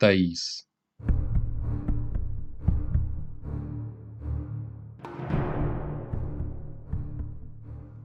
23।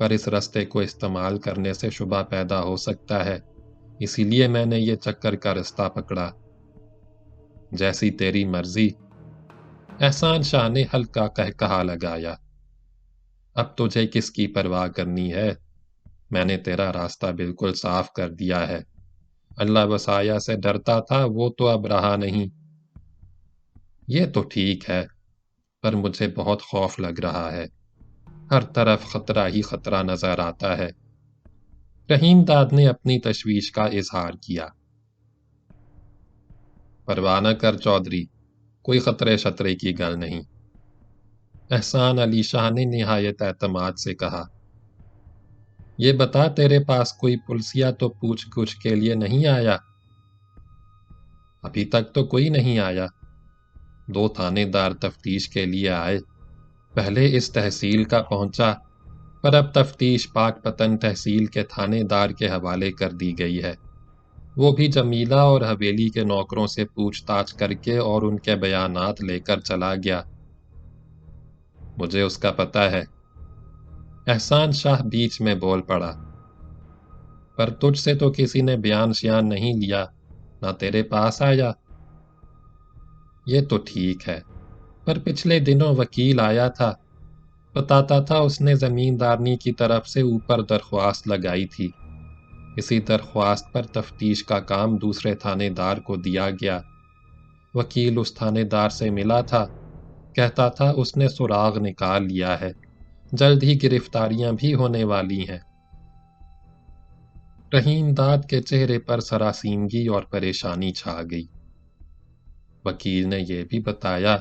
پر اس رستے کو استعمال کرنے سے شبہ پیدا ہو سکتا ہے، اسی لیے میں نے یہ چکر کا رستہ پکڑا۔ جیسی تیری مرضی۔ احسان شاہ نے ہلکا قہقہا لگایا۔ اب تجھے کس کی پرواہ کرنی ہے؟ میں نے تیرا راستہ بالکل صاف کر دیا ہے۔ اللہ وسایہ سے ڈرتا تھا، وہ تو اب رہا نہیں۔ یہ تو ٹھیک ہے، پر مجھے بہت خوف لگ رہا ہے۔ ہر طرف خطرہ ہی خطرہ نظر آتا ہے۔ رحیم داد نے اپنی تشویش کا اظہار کیا۔ پرواہ نہ کر چودھری، کوئی خطرے شطرے کی گل نہیں۔ احسان علی شاہ نے نہایت اعتماد سے کہا۔ یہ بتا، تیرے پاس کوئی پولیسیا تو پوچھ گچھ کے لیے نہیں آیا؟ ابھی تک تو کوئی نہیں آیا۔ 2 تھانے دار تفتیش کے لیے آئے۔ پہلے اس تحصیل کا پہنچا، پر اب تفتیش پاک پتن تحصیل کے تھانے دار کے حوالے کر دی گئی ہے۔ وہ بھی جمیلہ اور حویلی کے نوکروں سے پوچھ تاچھ کر کے اور ان کے بیانات لے کر چلا گیا۔ مجھے اس کا پتہ ہے۔ احسان شاہ بیچ میں بول پڑا۔ پر تجھ سے تو کسی نے بیان شیان نہیں لیا، نہ تیرے پاس آیا۔ یہ تو ٹھیک ہے، پر پچھلے دنوں وکیل آیا تھا، بتاتا تھا اس نے زمیندارنی کی طرف سے اوپر درخواست لگائی تھی۔ اسی درخواست پر تفتیش کا کام دوسرے تھانے دار کو دیا گیا۔ وکیل اس تھانے دار سے ملا تھا، کہتا تھا اس نے سراغ نکال لیا ہے، جلد ہی گرفتاریاں بھی ہونے والی ہیں۔ رحیم داد کے چہرے پر سراسیمگی اور پریشانی چھا گئی۔ وکیل نے یہ بھی بتایا،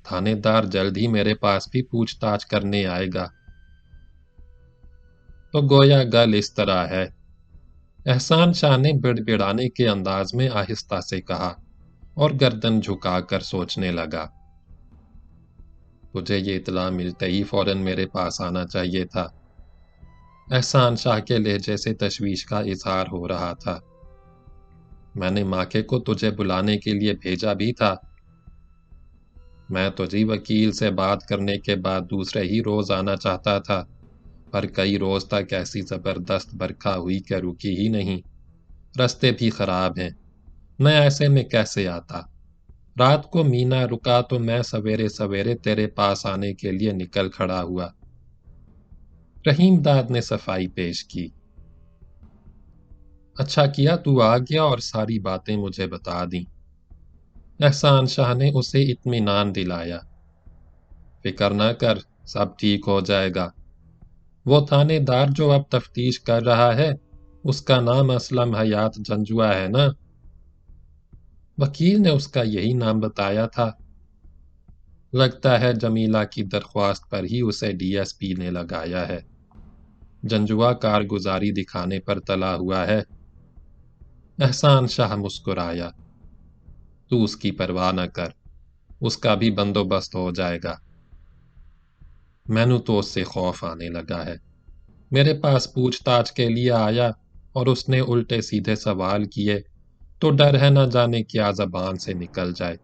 تھانے دار جلد ہی میرے پاس بھی پوچھ تاچھ کرنے آئے گا۔ تو گویا گل اس طرح ہے، احسان شاہ نے بڑبڑانے کے انداز میں آہستہ سے کہا اور گردن جھکا کر سوچنے لگا۔ تجھے یہ اطلاع ملتے ہی فوراً میرے پاس آنا چاہیے تھا۔ احسان شاہ کے لہجے سے تشویش کا اظہار ہو رہا تھا۔ میں نے ماکے کو تجھے بلانے کے لیے بھیجا بھی تھا۔ میں تجھی وکیل سے بات کرنے کے بعد دوسرے ہی روز آنا چاہتا تھا، پر کئی روز تک ایسی زبردست برکھا ہوئی کہ رکی ہی نہیں۔ رستے بھی خراب ہیں، میں ایسے میں کیسے آتا؟ رات کو مینا رکا تو میں سویرے سویرے تیرے پاس آنے کے لیے نکل کھڑا ہوا۔ رحیم داد نے صفائی پیش کی۔ اچھا کیا تو آ گیا اور ساری باتیں مجھے بتا دیں۔ احسان شاہ نے اسے اطمینان دلایا۔ فکر نہ کر، سب ٹھیک ہو جائے گا۔ وہ تھانے دار جو اب تفتیش کر رہا ہے، اس کا نام اسلم حیات جنجوا ہے نا؟ وکیل نے اس کا یہی نام بتایا تھا۔ لگتا ہے جمیلہ کی درخواست پر ہی اسے ڈی ایس پی نے لگایا ہے۔ جنجوا کارگزاری دکھانے پر تلا ہوا ہے۔ احسان شاہ مسکرایا۔ تو اس کی پرواہ نہ کر، اس کا بھی بندوبست ہو جائے گا۔ مینو تو اس سے خوف آنے لگا ہے۔ میرے پاس پوچھ تاچھ کے لیے آیا اور اس نے الٹے سیدھے سوال کیے تو ڈر ہے نہ جانے کیا زبان سے نکل جائے۔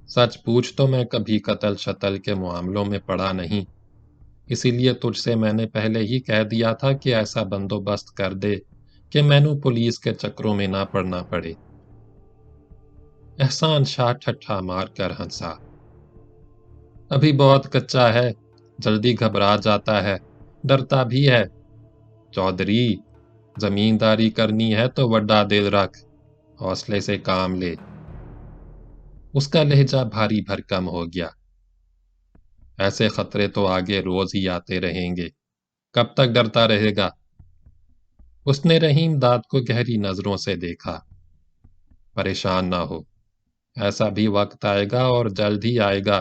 سچ پوچھ تو میں کبھی قتل شتل کے معاملوں میں پڑا نہیں، اسی لیے تجھ سے میں نے پہلے ہی کہہ دیا تھا کہ ایسا بندوبست کر دے کہ مینو پولیس کے چکروں میں نہ پڑنا پڑے۔ احسان شاہ ٹھٹھا مار کر ہنسا۔ ابھی بہت کچا ہے، جلدی گھبرا جاتا ہے، ڈرتا بھی ہے۔ چودھری، زمینداری کرنی ہے تو وڈا دل رکھ، حوصلے سے کام لے۔ اس کا لہجہ بھاری بھرکم ہو گیا۔ ایسے خطرے تو آگے روز ہی آتے رہیں گے، کب تک ڈرتا رہے گا؟ اس نے رحیم داد کو گہری نظروں سے دیکھا۔ پریشان نہ ہو، ایسا بھی وقت آئے گا اور جلد ہی آئے گا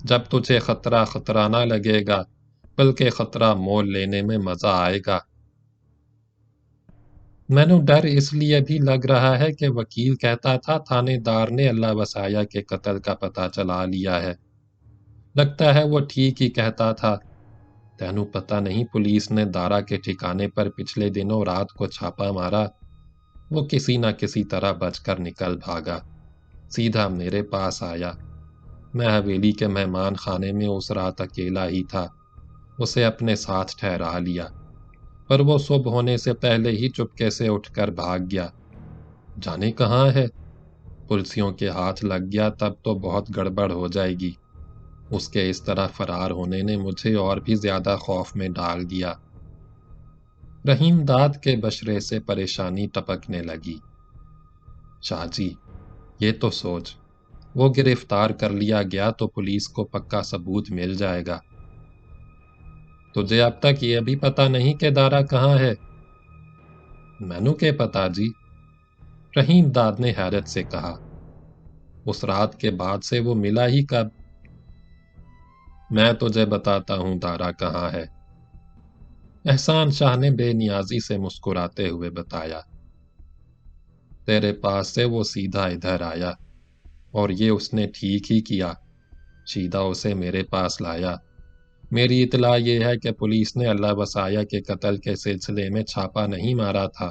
جب تجھے خطرہ خطرہ نہ لگے گا، بلکہ خطرہ مول لینے میں مزہ آئے گا۔ مینو ڈر اس لیے بھی لگ رہا ہے کہ وکیل کہتا تھا تھانے دار نے اللہ وسایہ کے قتل کا پتہ چلا لیا ہے۔ لگتا ہے وہ ٹھیک ہی کہتا تھا۔ تینوں پتہ نہیں پولیس نے دارا کے ٹھکانے پر پچھلے دنوں رات کو چھاپا مارا، وہ کسی نہ کسی طرح بچ کر نکل بھاگا، سیدھا میرے پاس آیا۔ میں حویلی کے مہمان خانے میں اس رات اکیلا ہی تھا، اسے اپنے ساتھ ٹھہرا لیا۔ پر وہ صبح ہونے سے پہلے ہی چپکے سے اٹھ کر بھاگ گیا۔ جانے کہاں ہے؟ پولیسوں کے ہاتھ لگ گیا تب تو بہت گڑبڑ ہو جائے گی۔ اس کے اس طرح فرار ہونے نے مجھے اور بھی زیادہ خوف میں ڈال دیا۔ رحیم داد کے بشرے سے پریشانی ٹپکنے لگی۔ شاہ جی، یہ تو سوچ، وہ گرفتار کر لیا گیا تو پولیس کو پکا ثبوت مل جائے گا۔ تجھے اب تک یہ بھی پتا نہیں کہ دارا کہاں ہے؟ مینو کے پتا جی، رحیم داد نے حیرت سے کہا۔ اس رات کے بعد سے وہ ملا ہی کب؟ میں تجھے بتاتا ہوں دارا کہاں ہے، احسان شاہ نے بے نیازی سے مسکراتے ہوئے بتایا۔ تیرے پاس سے وہ سیدھا ادھر آیا، اور یہ اس نے ٹھیک ہی کیا، سیدھا اسے میرے پاس لایا۔ میری اطلاع یہ ہے کہ پولیس نے اللہ وسایہ کے قتل کے سلسلے میں چھاپا نہیں مارا تھا،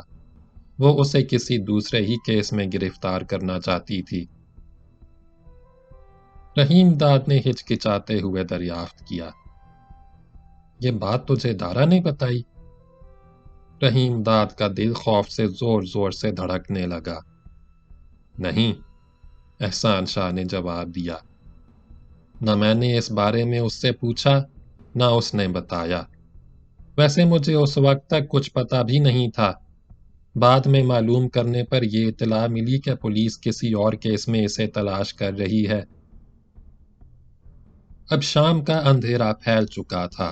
وہ اسے کسی دوسرے ہی کیس میں گرفتار کرنا چاہتی تھی۔ رحیم داد نے ہچکچاتے ہوئے دریافت کیا۔ یہ بات تجھے دارا نے بتائی؟ رحیم داد کا دل خوف سے زور زور سے دھڑکنے لگا۔ نہیں، احسان شاہ نے جواب دیا، نہ میں نے اس بارے میں اس سے پوچھا، نہ اس نے بتایا۔ ویسے مجھے اس وقت تک کچھ پتا بھی نہیں تھا۔ بعد میں معلوم کرنے پر یہ اطلاع ملی کہ پولیس کسی اور کیس میں اسے تلاش کر رہی ہے۔ اب شام کا اندھیرا پھیل چکا تھا۔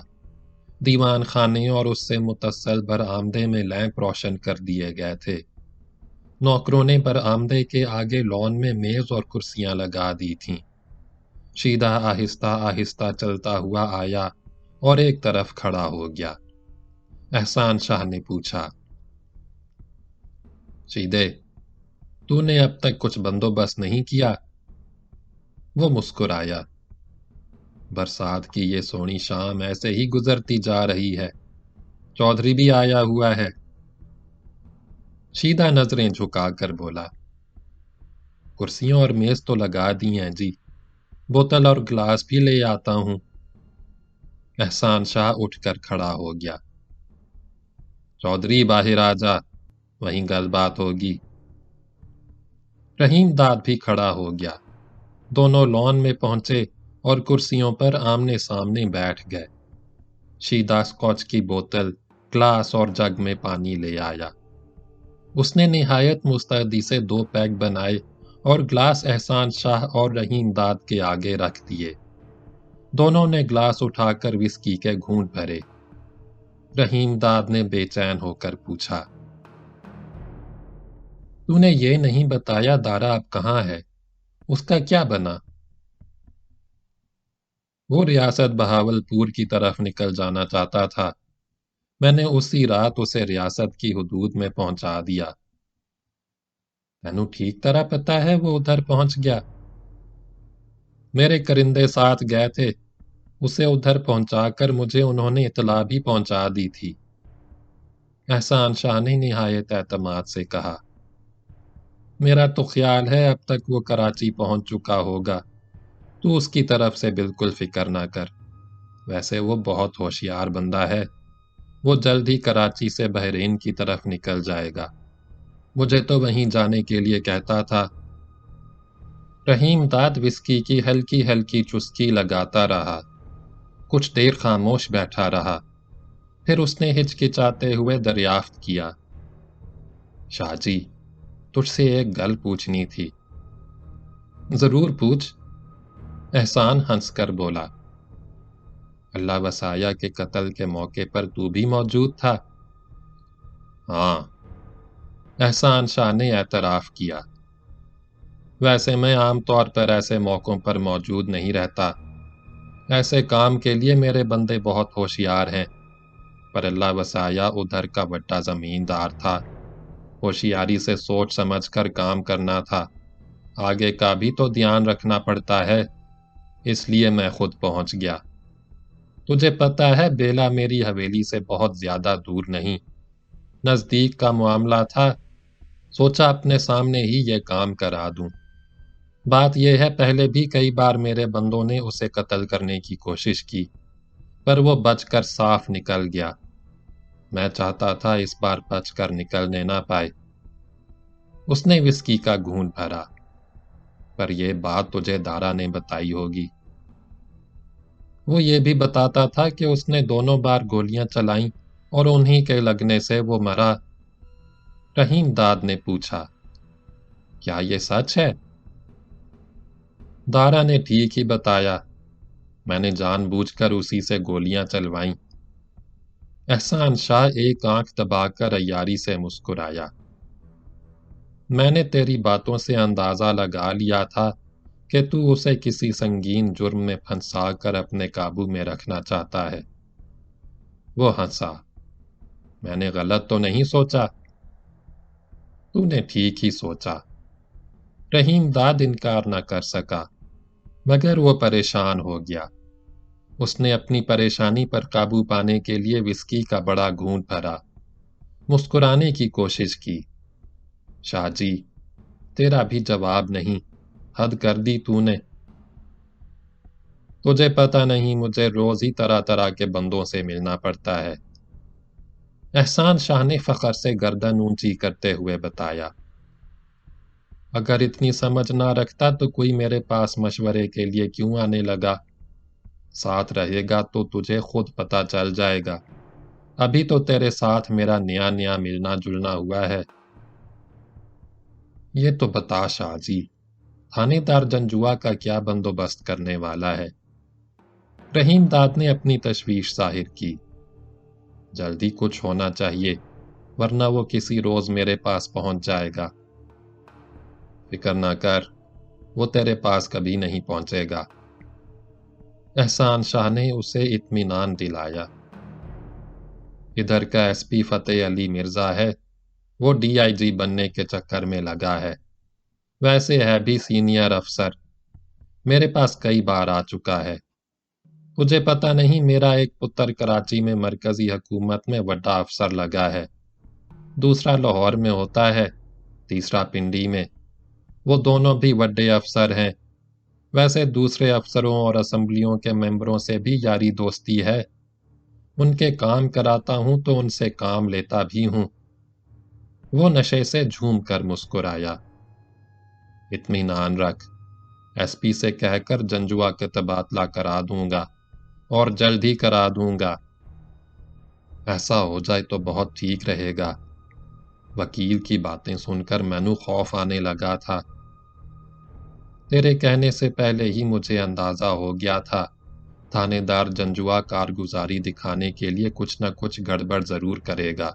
دیوان خانے اور اس سے متصل برآمدے میں لیمپ روشن کر دیے گئے تھے۔ نوکروں نے برآمدے کے آگے لان میں میز اور کرسیاں لگا دی تھیں۔ شیدہ آہستہ آہستہ چلتا ہوا آیا اور ایک طرف کھڑا ہو گیا۔ احسان شاہ نے پوچھا، شیدے، تو نے اب تک کچھ بندوبست نہیں کیا؟ وہ مسکرایا۔ برسات کی یہ سونی شام ایسے ہی گزرتی جا رہی ہے، چودھری بھی آیا ہوا ہے۔ شیدہ نظریں جھکا کر بولا، کرسیوں اور میز تو لگا دی ہیں جی، بوتل اور گلاس بھی لے آتا ہوں۔ احسان شاہ اٹھ کر کھڑا ہو گیا۔ چودھری باہر آ جا، وہیں گل بات ہوگی۔ رحیم داد بھی کھڑا ہو گیا۔ دونوں لان میں پہنچے اور کرسیوں پر آمنے سامنے بیٹھ گئے۔ شیدہ سکوچ کی بوتل، گلاس اور جگ میں پانی لے آیا۔ اس نے نہایت مستعدی سے 2 پیگ بنائے اور گلاس احسان شاہ اور رحیم داد کے آگے رکھ دیے۔ دونوں نے گلاس اٹھا کر وسکی کے گھونٹ بھرے۔ رحیم داد نے بے چین ہو کر پوچھا، تو نے یہ نہیں بتایا دارا اب کہاں ہے؟ اس کا کیا بنا؟ وہ ریاست بہاولپور کی طرف نکل جانا چاہتا تھا۔ میں نے اسی رات اسے ریاست کی حدود میں پہنچا دیا۔ تینوں ٹھیک طرح پتا ہے وہ ادھر پہنچ گیا؟ میرے کرندے ساتھ گئے تھے، اسے ادھر پہنچا کر مجھے انہوں نے اطلاع بھی پہنچا دی تھی۔ احسان شاہ نے نہایت اعتماد سے کہا، میرا تو خیال ہے اب تک وہ کراچی پہنچ چکا ہوگا، تو اس کی طرف سے بالکل فکر نہ کر۔ ویسے وہ بہت ہوشیار بندہ ہے، وہ جلد ہی کراچی سے بحرین کی طرف نکل جائے گا، مجھے تو وہیں جانے کے لیے کہتا تھا۔ رحیم داد وسکی کی ہلکی ہلکی چسکی لگاتا رہا، کچھ دیر خاموش بیٹھا رہا، پھر اس نے ہچکچاتے ہوئے دریافت کیا، شاہ جی، تجھ سے ایک گل پوچھنی تھی۔ ضرور پوچھ، احسان ہنس کر بولا۔ اللہ وسایہ کے قتل کے موقع پر تو بھی موجود تھا؟ ہاں، احسان شاہ نے اعتراف کیا۔ ویسے میں عام طور پر ایسے موقعوں پر موجود نہیں رہتا، ایسے کام کے لیے میرے بندے بہت ہوشیار ہیں، پر اللہ وسایہ ادھر کا بڑا زمیندار تھا، ہوشیاری سے سوچ سمجھ کر کام کرنا تھا، آگے کا بھی تو دھیان رکھنا پڑتا ہے، اس لیے میں خود پہنچ گیا۔ تجھے پتا ہے بیلا میری حویلی سے بہت زیادہ دور نہیں، نزدیک کا معاملہ تھا، سوچا اپنے سامنے ہی یہ کام کرا دوں۔ بات یہ ہے پہلے بھی کئی بار میرے بندوں نے اسے قتل کرنے کی کوشش کی، پر وہ بچ کر صاف نکل گیا۔ میں چاہتا تھا اس بار بچ کر نکلنے نہ پائے۔ اس نے وسکی کا گھونٹ بھرا۔ پر یہ بات تجھے دارا نے بتائی ہوگی۔ وہ یہ بھی بتاتا تھا کہ اس نے دونوں بار گولیاں چلائیں اور انہی کے لگنے سے وہ مرا۔ رحیم داد نے پوچھا، کیا یہ سچ ہے؟ دارا نے ٹھیک ہی بتایا، میں نے جان بوجھ کر اسی سے گولیاں چلوائیں۔ احسان شاہ ایک آنکھ دبا کر عیاری سے مسکرایا۔ میں نے تیری باتوں سے اندازہ لگا لیا تھا کہ تو اسے کسی سنگین جرم میں پھنسا کر اپنے قابو میں رکھنا چاہتا ہے۔ وہ ہنسا۔ میں نے غلط تو نہیں سوچا؟ تو نے ٹھیک ہی سوچا۔ رحیم داد انکار نہ کر سکا، مگر وہ پریشان ہو گیا۔ اس نے اپنی پریشانی پر قابو پانے کے لیے وسکی کا بڑا گھونٹ بھرا، مسکرانے کی کوشش کی۔ شاہ جی، تیرا بھی جواب نہیں، حد کر دی تو نے۔ تجھے پتہ نہیں مجھے روز ہی طرح طرح کے بندوں سے ملنا پڑتا ہے۔ احسان شاہ نے فخر سے گردن اونچی کرتے ہوئے بتایا، اگر اتنی سمجھ نہ رکھتا تو کوئی میرے پاس مشورے کے لیے کیوں آنے لگا؟ ساتھ رہے گا تو تجھے خود پتہ چل جائے گا۔ ابھی تو تیرے ساتھ میرا نیا نیا ملنا جلنا ہوا ہے۔ یہ تو بتا شاہ جی، تھانے دار جنجوا کا کیا بندوبست کرنے والا ہے؟ رحیم داد نے اپنی تشویش ظاہر کی۔ جلدی کچھ ہونا چاہیے، ورنہ وہ کسی روز میرے پاس پہنچ جائے گا۔ فکر نہ کر، وہ تیرے پاس کبھی نہیں پہنچے گا۔ احسان شاہ نے اسے اطمینان دلایا۔ ادھر کا ایس پی فتح علی مرزا ہے، وہ ڈی آئی جی بننے کے چکر میں لگا ہے۔ ویسے ہے بھی سینئر افسر، میرے پاس کئی بار آ چکا ہے۔ تجھے پتہ نہیں میرا ایک پتر کراچی میں مرکزی حکومت میں بڑا افسر لگا ہے، دوسرا لاہور میں ہوتا ہے، تیسرا پنڈی میں۔ وہ دونوں بھی بڑے افسر ہیں۔ ویسے دوسرے افسروں اور اسمبلیوں کے ممبروں سے بھی یاری دوستی ہے، ان کے کام کراتا ہوں تو ان سے کام لیتا بھی ہوں۔ وہ نشے سے جھوم کر مسکرایا۔ اطمینان رکھ، ایس پی سے کہہ کر جنجوا کے تبادلہ کرا دوں گا، اور جلد ہی کرا دوں گا۔ ایسا ہو جائے تو بہت ٹھیک رہے گا۔ وکیل کی باتیں سن کر مینوں خوف آنے لگا تھا۔ تیرے کہنے سے پہلے ہی مجھے اندازہ ہو گیا تھا تھانے دار جنجوا کارگزاری دکھانے کے لیے کچھ نہ کچھ گڑبڑ ضرور کرے گا۔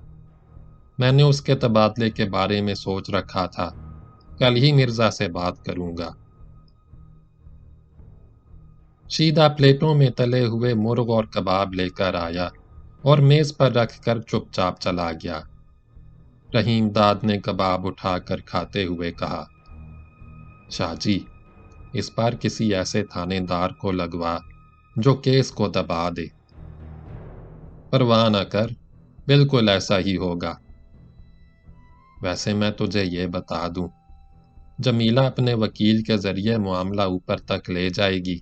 میں نے اس کے تبادلے کے بارے میں سوچ رکھا تھا، کل ہی مرزا سے بات کروں گا۔ شیدہ پلیٹوں میں تلے ہوئے مرغ اور کباب لے کر آیا اور میز پر رکھ کر چپ چاپ چلا گیا۔ رحیم داد نے کباب اٹھا کر کھاتے ہوئے کہا، شاہ جی، اس بار کسی ایسے تھانے دار کو لگوا جو کیس کو دبا دے۔ پرواہ نہ کر، بالکل ایسا ہی ہوگا۔ ویسے میں تجھے یہ بتا دوں، جمیلہ اپنے وکیل کے ذریعے معاملہ اوپر تک لے جائے گی۔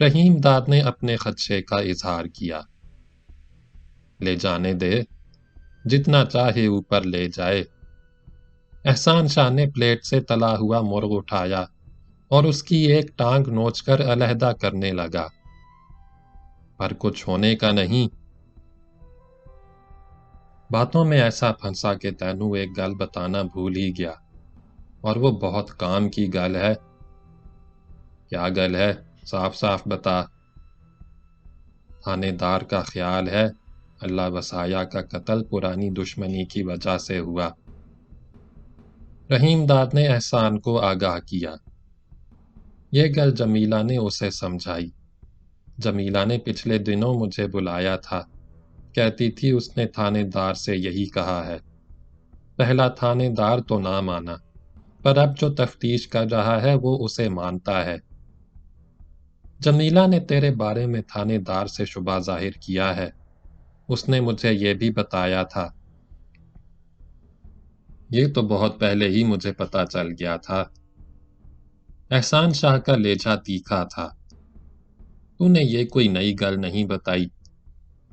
رحیم داد نے اپنے خدشے کا اظہار کیا۔ لے جانے دے، جتنا چاہے اوپر لے جائے۔ احسان شاہ نے پلیٹ سے تلا ہوا مرغ اٹھایا اور اس کی ایک ٹانگ نوچ کر علیحدہ کرنے لگا۔ پر کچھ ہونے کا نہیں۔ باتوں میں ایسا پھنسا کہ تینوں ایک گل بتانا بھول ہی گیا، اور وہ بہت کام کی گل ہے۔ کیا گل ہے؟ صاف صاف بتا۔ تھانے دار کا خیال ہے اللہ وسایا کا قتل پرانی دشمنی کی وجہ سے ہوا۔ رحیم داد نے احسان کو آگاہ کیا۔ یہ گل جمیلہ نے اسے سمجھائی۔ جمیلہ نے پچھلے دنوں مجھے بلایا تھا، کہتی تھی اس نے تھانے دار سے یہی کہا ہے۔ پہلا تھانے دار تو نہ مانا، پر اب جو تفتیش کر رہا ہے وہ اسے مانتا ہے۔ جمیلہ نے تیرے بارے میں تھانے دار سے شبہ ظاہر کیا ہے، اس نے مجھے یہ بھی بتایا تھا۔ یہ تو بہت پہلے ہی مجھے پتا چل گیا تھا۔ احسان شاہ کا لہجہ تیکھا تھا۔ تو نے یہ کوئی نئی گل نہیں بتائی،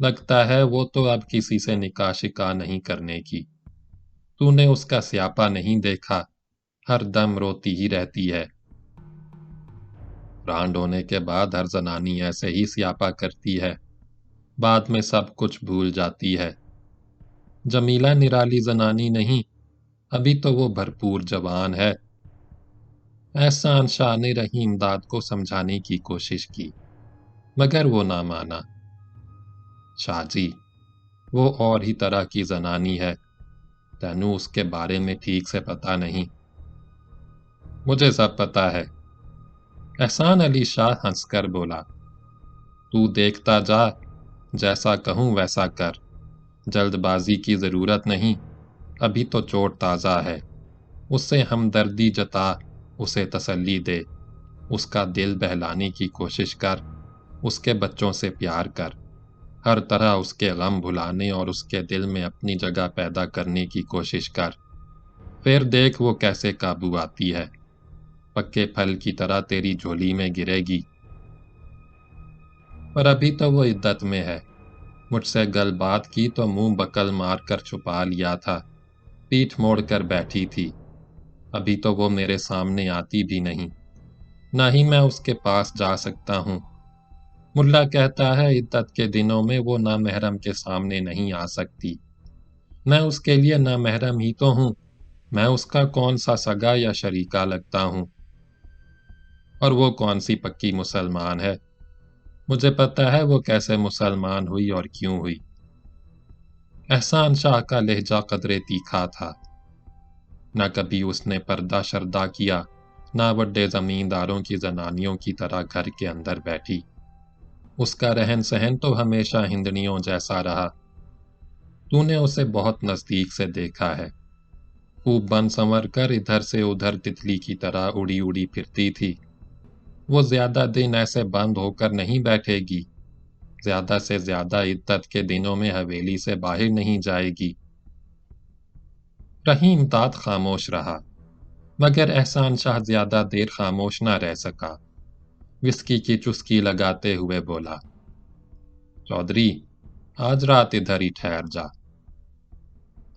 لگتا ہے وہ تو اب کسی سے نکاح شکا نہیں کرنے کی۔ تو نے اس کا سیاپا نہیں دیکھا، ہر دم روتی ہی رہتی ہے۔ برانڈ ہونے کے بعد ہر زنانی ایسے ہی سیاپا کرتی ہے، بعد میں سب کچھ بھول جاتی ہے۔ جمیلہ نرالی زنانی نہیں، ابھی تو وہ بھرپور جوان ہے۔ احسان شاہ نے رحیم داد کو سمجھانے کی کوشش کی، مگر وہ نہ مانا۔ شاہ جی، وہ اور ہی طرح کی زنانی ہے، تینوں اس کے بارے میں ٹھیک سے پتا نہیں۔ مجھے سب پتا ہے، احسان علی شاہ ہنس کر بولا۔ تو دیکھتا جا، جیسا کہوں ویسا کر، جلد بازی کی ضرورت نہیں، ابھی تو چوٹ تازہ ہے۔ اس سے ہمدردی جتا، اسے تسلی دے، اس کا دل بہلانے کی کوشش کر، اس کے بچوں سے پیار کر، ہر طرح اس کے غم بھلانے اور اس کے دل میں اپنی جگہ پیدا کرنے کی کوشش کر، پھر دیکھ وہ کیسے قابو آتی ہے، پکے پھل کی طرح تیری جھولی میں گرے گی۔ پر ابھی تو وہ عدت میں ہے، مجھ سے گل بات کی تو منہ بکل مار کر چھپا لیا تھا، پیٹھ موڑ کر بیٹھی تھی، ابھی تو وہ میرے سامنے آتی بھی نہیں، نہ ہی میں اس کے پاس جا سکتا ہوں۔ ملا کہتا ہے عدت کے دنوں میں وہ نامحرم کے سامنے نہیں آ سکتی۔ میں اس کے لیے نامحرم ہی تو ہوں، میں اس کا کون سا سگا یا شریکہ لگتا ہوں؟ اور وہ کون سی پکی مسلمان ہے؟ مجھے پتا ہے وہ کیسے مسلمان ہوئی اور کیوں ہوئی۔ احسان شاہ کا لہجہ قدرے تیکھا تھا، نہ کبھی اس نے پردہ شردہ کیا، نہ بڑے زمینداروں کی زنانیوں کی طرح گھر کے اندر بیٹھی۔ اس کا رہن سہن تو ہمیشہ ہندنیوں جیسا رہا۔ تو نے اسے بہت نزدیک سے دیکھا ہے، خوب بن سنور کر ادھر سے ادھر تتلی کی طرح اڑی اڑی پھرتی تھی۔ وہ زیادہ دن ایسے بند ہو کر نہیں بیٹھے گی، زیادہ سے زیادہ عدت کے دنوں میں حویلی سے باہر نہیں جائے گی۔ رحیم داد خاموش رہا، مگر احسان شاہ زیادہ دیر خاموش نہ رہ سکا۔ وسکی کی چسکی لگاتے ہوئے بولا، چودھری، آج رات ادھر ہی ٹھہر جا۔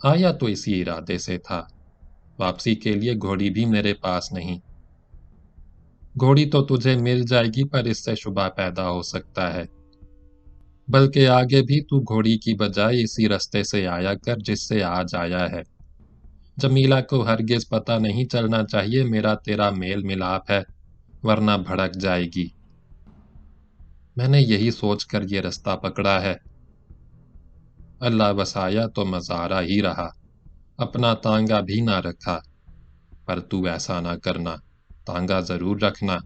آیا تو اسی ارادے سے تھا، واپسی کے لیے گھوڑی بھی میرے پاس نہیں۔ گھوڑی تو تجھے مل جائے گی پر اس سے شبہ پیدا ہو سکتا ہے، بلکہ آگے بھی تو گھوڑی کی بجائے اسی رستے سے آیا کر جس سے آج آیا ہے۔ جمیلہ کو ہرگز پتہ نہیں چلنا چاہیے میرا تیرا میل ملاپ ہے، ورنہ بھڑک جائے گی۔ میں نے یہی سوچ کر یہ رستہ پکڑا ہے۔ اللہ بسایا تو مزارہ ہی رہا، اپنا تانگا بھی نہ رکھا، پر تو ایسا نہ کرنا، تانگا ضرور رکھنا۔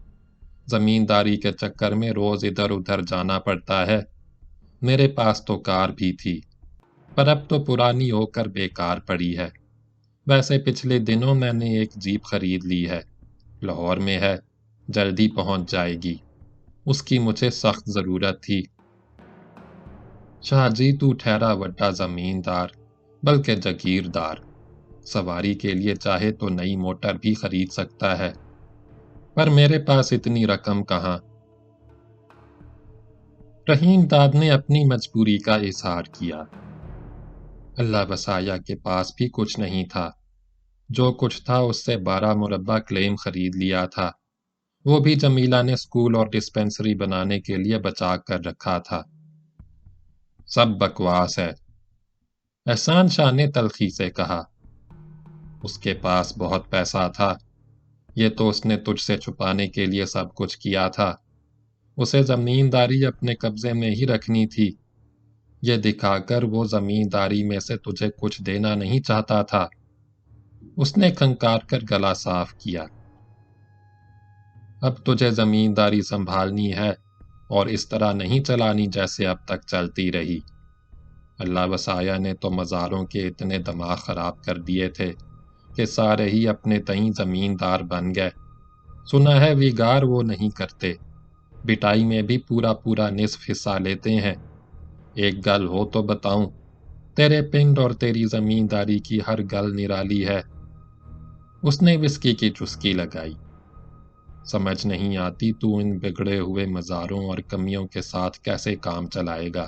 زمینداری کے چکر میں روز ادھر ادھر جانا پڑتا ہے۔ میرے پاس تو کار بھی تھی، پر اب تو پرانی ہو کر بیکار پڑی ہے۔ ویسے پچھلے دنوں میں نے ایک جیپ خرید لی ہے، لاہور میں ہے، جلدی پہنچ جائے گی، اس کی مجھے سخت ضرورت تھی۔ شاہ جی، تو ٹھہرا وڈا زمیندار، بلکہ جگیردار، سواری کے لیے چاہے تو نئی موٹر بھی خرید سکتا ہے، پر میرے پاس اتنی رقم کہاں؟ رحیم داد نے اپنی مجبوری کا اظہار کیا۔ اللہ بسایا کے پاس بھی کچھ نہیں تھا، جو کچھ تھا اس سے 12 مربع کلیم خرید لیا تھا، وہ بھی جمیلہ نے اسکول اور ڈسپنسری بنانے کے لیے بچا کر رکھا تھا۔ سب بکواس ہے، احسان شاہ نے تلخی سے کہا۔ اس کے پاس بہت پیسہ تھا، یہ تو اس نے تجھ سے چھپانے کے لیے سب کچھ کیا تھا۔ اسے زمینداری اپنے قبضے میں ہی رکھنی تھی، یہ دکھا کر وہ زمینداری میں سے تجھے کچھ دینا نہیں چاہتا تھا۔ اس نے کھنکار کر گلا صاف کیا۔ اب تجھے زمینداری سنبھالنی ہے اور اس طرح نہیں چلانی جیسے اب تک چلتی رہی۔ اللہ وسایہ نے تو مزاروں کے اتنے دماغ خراب کر دیے تھے کہ سارے ہی اپنے تئیں زمیندار بن گئے۔ سنا ہے ویگار وہ نہیں کرتے، بٹائی میں بھی پورا پورا نصف حصہ لیتے ہیں۔ ایک گل ہو تو بتاؤں، تیرے پنڈ اور تیری زمینداری کی ہر گل نرالی ہے۔ اس نے وسکی کی چسکی لگائی۔ سمجھ نہیں آتی تو ان بگڑے ہوئے مزاروں اور کمیوں کے ساتھ کیسے کام چلائے گا۔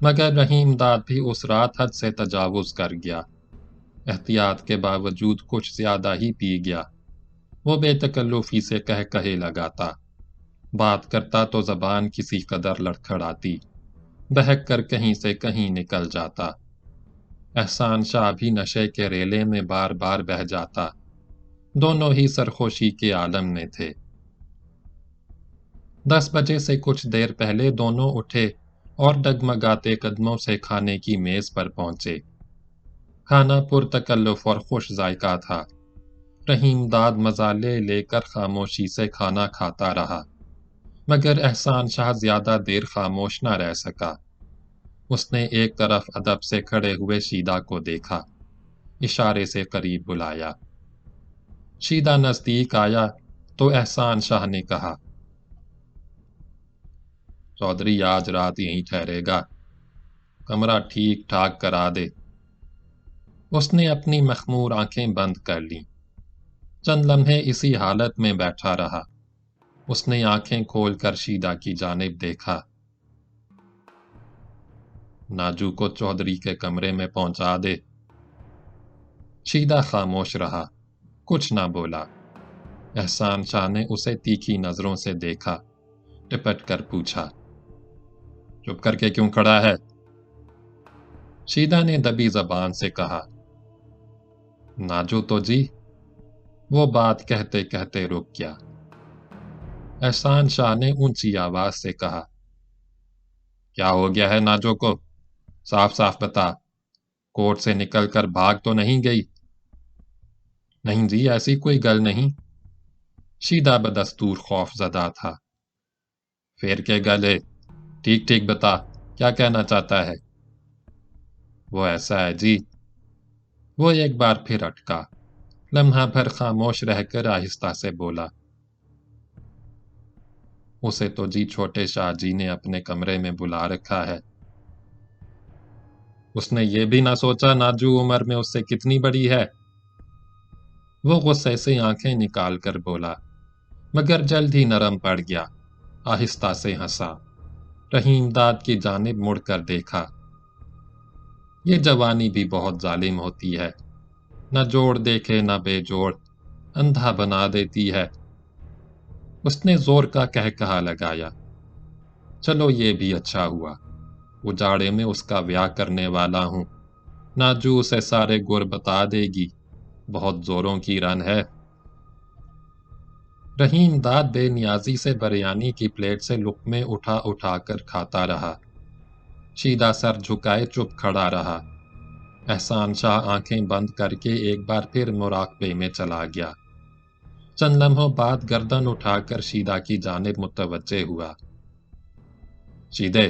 مگر رحیم داد بھی اس رات حد سے تجاوز کر گیا۔ احتیاط کے باوجود کچھ زیادہ ہی پی گیا۔ وہ بے تکلفی سے کہے لگاتا، بات کرتا تو زبان کسی قدر لڑکھڑاتی، بہک کر کہیں سے کہیں نکل جاتا۔ احسان شاہ بھی نشے کے ریلے میں بار بار بہہ جاتا۔ دونوں ہی سرخوشی کے عالم میں تھے۔ 10 بجے سے کچھ دیر پہلے دونوں اٹھے اور ڈگمگاتے قدموں سے کھانے کی میز پر پہنچے۔ کھانا پرتکلف اور خوش ذائقہ تھا۔ رحیم داد مزالے لے کر خاموشی سے کھانا کھاتا رہا، مگر احسان شاہ زیادہ دیر خاموش نہ رہ سکا۔ اس نے ایک طرف ادب سے کھڑے ہوئے شیدہ کو دیکھا، اشارے سے قریب بلایا۔ شیدہ نزدیک آیا تو احسان شاہ نے کہا، چودھری آج رات یہیں ٹھہرے گا، کمرہ ٹھیک ٹھاک کرا دے۔ اس نے اپنی مخمور آنکھیں بند کر لیں۔ چند لمحے اسی حالت میں بیٹھا رہا۔ اس نے آنکھیں کھول کر شیدہ کی جانب دیکھا۔ ناجو کو چودھری کے کمرے میں پہنچا دے۔ شیدہ خاموش رہا، کچھ نہ بولا۔ احسان شاہ نے اسے تیکھی نظروں سے دیکھا، ٹپٹ کر پوچھا، چپ کر کے کیوں کھڑا ہے؟ شیدہ نے دبی زبان سے کہا، ناجو تو جی۔ وہ بات کہتے کہتے رک گیا۔ احسان شاہ نے اونچی آواز سے کہا، کیا ہو گیا ہے ناجو کو؟ صاف صاف بتا، کورٹ سے نکل کر بھاگ تو نہیں گئی؟ نہیں جی، ایسی کوئی گل نہیں۔ شیدہ بدستور خوف زدہ تھا۔ پھر کے گلے، ٹھیک ٹھیک بتا، کیا کہنا چاہتا ہے؟ وہ ایسا ہے جی۔ وہ ایک بار پھر اٹکا، لمحہ بھر خاموش رہ کر آہستہ سے بولا، اسے تو جی چھوٹے شاہ جی نے اپنے کمرے میں بلا رکھا ہے۔ اس نے یہ بھی نہ سوچا ناجو عمر میں اس سے کتنی بڑی ہے؟ وہ غصے سے آنکھیں نکال کر بولا، مگر جلد ہی نرم پڑ گیا، آہستہ سے ہنسا، رحیم داد کی جانب مڑ کر دیکھا۔ یہ جوانی بھی بہت ظالم ہوتی ہے، نہ جوڑ دیکھے نہ بے جوڑ، اندھا بنا دیتی ہے۔ اس نے زور کا کہا لگایا، چلو یہ بھی اچھا ہوا، اجاڑے میں اس کا بیاہ کرنے والا ہوں، ناجو اسے سارے گر بتا دے گی، بہت زوروں کی رن ہے۔ رحیم داد بے نیازی سے بریانی کی پلیٹ سے لقمے اٹھا اٹھا کر کھاتا رہا۔ شیدہ سر جھکائے چپ کھڑا رہا۔ احسان شاہ آنکھیں بند کر کے ایک بار پھر مراقبے میں چلا گیا۔ چند لمحوں بعد گردن اٹھا کر شیدہ کی جانب متوجہ ہوا۔ شیدے،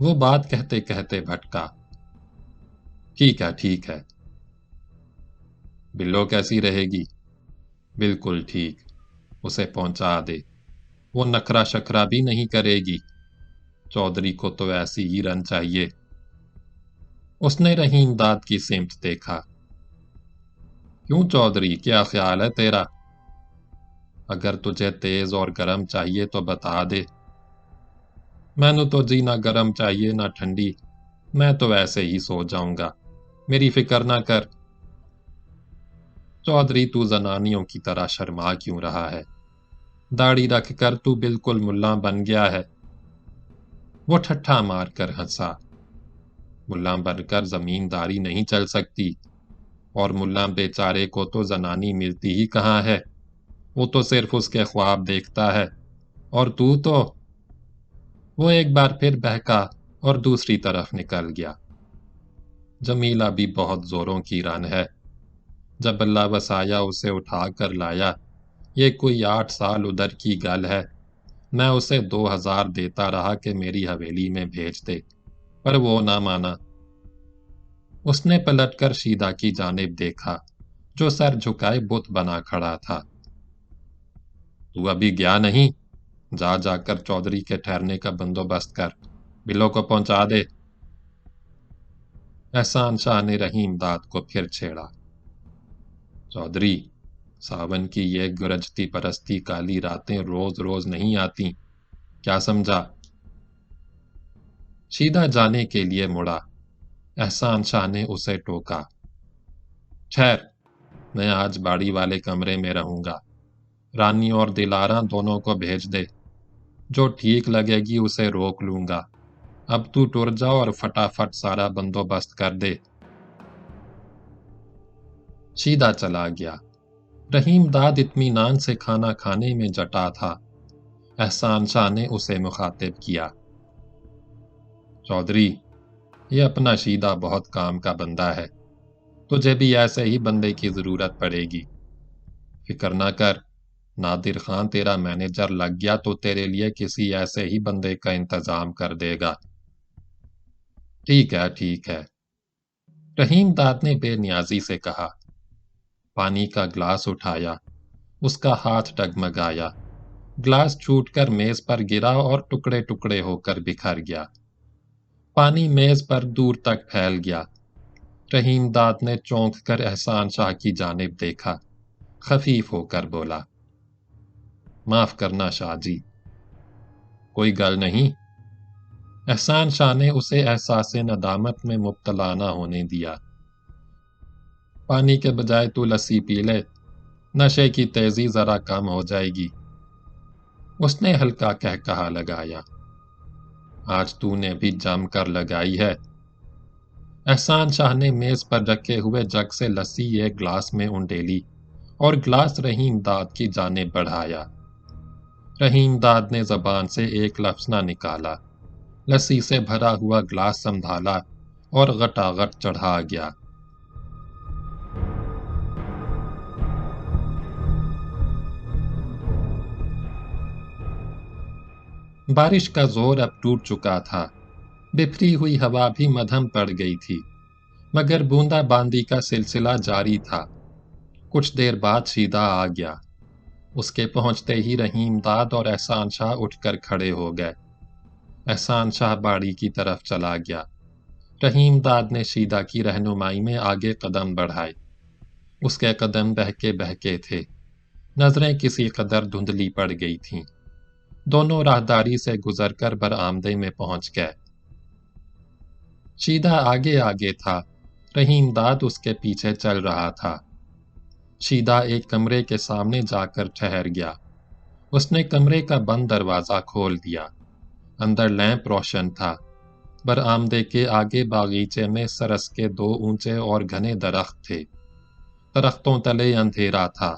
وہ بات کہتے کہتے بھٹکا، ٹھیک ہے۔ بلو کیسی رہے گی؟ بالکل ٹھیک، اسے پہنچا دے، وہ نخرا شکرا بھی نہیں کرے گی، چودھری کو تو ایسی ہی رن چاہیے۔ اس نے رحیم داد کی سمت دیکھا، کیوں چودھری، کیا خیال ہے تیرا؟ اگر تجھے تیز اور گرم چاہیے تو بتا دے۔ میں نو تو جی نہ گرم چاہیے نہ ٹھنڈی، میں تو ایسے ہی سو جاؤں گا، میری فکر نہ کر۔ چودھری تو زنانیوں کی طرح شرما کیوں رہا ہے؟ داڑھی رکھ کر تو بالکل ملا بن گیا ہے۔ وہ ٹھٹھا مار کر ہنسا، ملا بن کر زمینداری نہیں چل سکتی، اور ملا بیچارے کو تو زنانی ملتی ہی کہاں ہے، وہ تو صرف اس کے خواب دیکھتا ہے، اور تو وہ ایک بار پھر بہکا اور دوسری طرف نکل گیا۔ جمیلہ بھی بہت زوروں کی رن ہے، جب اللہ وسایا اسے اٹھا کر لایا، یہ کوئی 8 سال ادھر کی گل ہے، میں اسے 2000 دیتا رہا کہ میری حویلی میں بھیج دے، پر وہ نہ مانا۔ اس نے پلٹ کر شیدہ کی جانب دیکھا، جو سر جھکائے بت بنا کھڑا تھا۔ تو ابھی گیا نہیں؟ جا کر چودھری کے ٹھہرنے کا بندوبست کر، بلو کو پہنچا دے۔ احسان شاہ نے رحیم داد کو پھر چھیڑا، چودھری، ساون کی یہ گرجتی پرستی کالی راتیں روز روز نہیں آتی، کیا سمجھا؟ شیدا جانے کے لیے مڑا۔ احسان شاہ نے اسے ٹوکا۔ ٹھہر، میں آج باڑی والے کمرے میں رہوں گا۔ رانی اور دلاراں دونوں کو بھیج دے، جو ٹھیک لگے گی اسے روک لوں گا۔ اب تو ٹر جا اور فٹافٹ سارا بندوبست کر دے۔ شیدا چلا گیا۔ رحیم داد اطمینان سے کھانا کھانے میں جٹا تھا۔ احسان شاہ نے اسے مخاطب کیا۔ چودھری، یہ اپنا شیدا بہت کام کا بندہ ہے، تجھے بھی ایسے ہی بندے کی ضرورت پڑے گی۔ فکر نہ کر، نادر خان تیرا مینیجر لگ گیا تو تیرے لیے کسی ایسے ہی بندے کا انتظام کر دے گا۔ ٹھیک ہے، ٹھیک ہے، رحیم داد نے بے نیازی سے کہا۔ پانی کا گلاس اٹھایا، اس کا ہاتھ ڈگمگایا، گلاس چھوٹ کر میز پر گرا اور ٹکڑے ٹکڑے ہو کر بکھر گیا۔ پانی میز پر دور تک پھیل گیا۔ رحیم داد نے چونک کر احسان شاہ کی جانب دیکھا، خفیف ہو کر بولا، معاف کرنا شاہ جی۔ کوئی گل نہیں۔ احسان شاہ نے اسے احساس ندامت میں مبتلا نہ ہونے دیا۔ پانی کے بجائے تو لسی پی لے، نشے کی تیزی ذرا کم ہو جائے گی۔ اس نے ہلکا کہا لگایا۔ آج تو نے بھی جم کر لگائی ہے۔ احسان شاہ نے میز پر رکھے ہوئے جگ سے لسی ایک گلاس میں انڈیلی اور گلاس رحیم داد کی جانب بڑھایا۔ رحیم داد نے زبان سے ایک لفظ نہ نکالا، لسی سے بھرا ہوا گلاس سنبھالا اور غٹاغٹ چڑھا گیا۔ بارش کا زور اب ٹوٹ چکا تھا، بکھری ہوئی ہوا بھی مدھم پڑ گئی تھی، مگر بوندا باندی کا سلسلہ جاری تھا۔ کچھ دیر بعد شیدا آ گیا۔ اس کے پہنچتے ہی رحیم داد اور احسان شاہ اٹھ کر کھڑے ہو گئے۔ احسان شاہ باڑی کی طرف چلا گیا۔ رحیم داد نے شیدا کی رہنمائی میں آگے قدم بڑھائے۔ اس کے قدم بہکے بہکے تھے، نظریں کسی قدر دھندلی پڑ گئی تھیں۔ دونوں راہداری سے گزر کر برآمدے میں پہنچ گئے۔ شیدا آگے آگے تھا، رحیم داد اس کے پیچھے چل رہا تھا۔ شیدا ایک کمرے کے سامنے جا کر ٹھہر گیا۔ اس نے کمرے کا بند دروازہ کھول دیا۔ اندر لیمپ روشن تھا۔ برآمدے کے آگے باغیچے میں سرس کے 2 اونچے اور گھنے درخت تھے۔ درختوں تلے اندھیرا تھا۔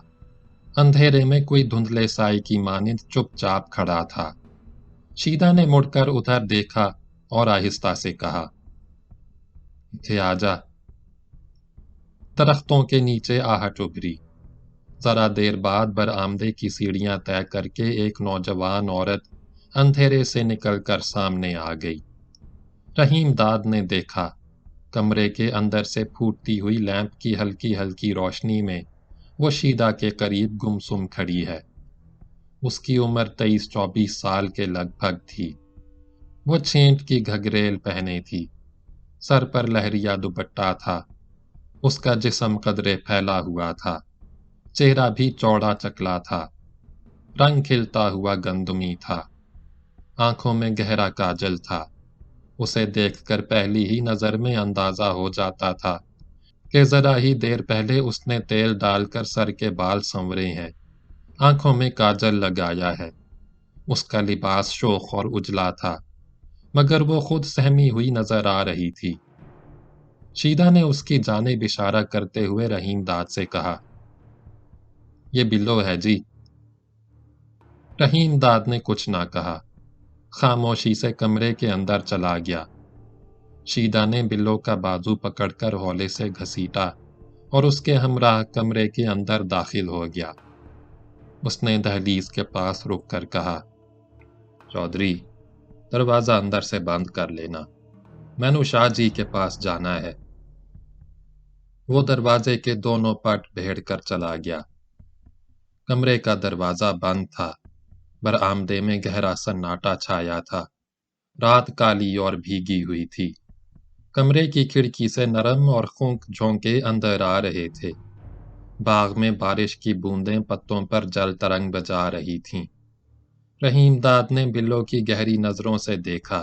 اندھیرے میں کوئی دھندلے سائے کی مانند چپ چاپ کھڑا تھا۔ شیدا نے مڑ کر ادھر دیکھا اور آہستہ سے کہا، اتھے آجا۔ درختوں کے نیچے آہٹ ابھری۔ ذرا دیر بعد برآمدے کی سیڑھیاں طے کر کے ایک نوجوان عورت اندھیرے سے نکل کر سامنے آ گئی۔ رحیم داد نے دیکھا، کمرے کے اندر سے پھوٹتی ہوئی لیمپ کی ہلکی ہلکی روشنی میں وہ شیدا کے قریب گمسم کھڑی ہے۔ اس کی عمر 23-24 سال کے لگ بھگ تھی۔ وہ چھینٹ کی گھگریل پہنے تھی، سر پر لہریا دوپٹہ تھا۔ اس کا جسم قدرے پھیلا ہوا تھا، چہرہ بھی چوڑا چکلا تھا، رنگ کھلتا ہوا گندمی تھا، آنکھوں میں گہرا کاجل تھا۔ اسے دیکھ کر پہلی ہی نظر میں اندازہ ہو جاتا تھا کہ ذرا ہی دیر پہلے اس نے تیل ڈال کر سر کے بال سنورے ہیں، آنکھوں میں کاجل لگایا ہے۔ اس کا لباس شوخ اور اجلا تھا، مگر وہ خود سہمی ہوئی نظر آ رہی تھی۔ شیدا نے اس کی جانب اشارہ کرتے ہوئے رحیم داد سے کہا، یہ بلو ہے جی۔ رحیم داد نے کچھ نہ کہا، خاموشی سے کمرے کے اندر چلا گیا۔ شیدا نے بلو کا بازو پکڑ کر ہولے سے گھسیٹا اور اس کے ہمراہ کمرے کے اندر داخل ہو گیا۔ اس نے دہلیز کے پاس رک کر کہا، چودھری، دروازہ اندر سے بند کر لینا، میں نے شاہ جی کے پاس جانا ہے۔ وہ دروازے کے دونوں پٹ بھیڑ کر چلا گیا۔ کمرے کا دروازہ بند تھا۔ برآمدے میں گہرا سناٹا چھایا تھا۔ رات کالی اور بھیگی ہوئی تھی۔ کمرے کی کھڑکی سے نرم اور خنک جھونکے اندر آ رہے تھے۔ باغ میں بارش کی بوندیں پتوں پر جل ترنگ بجا رہی تھیں۔ رحیم داد نے بلو کی گہری نظروں سے دیکھا،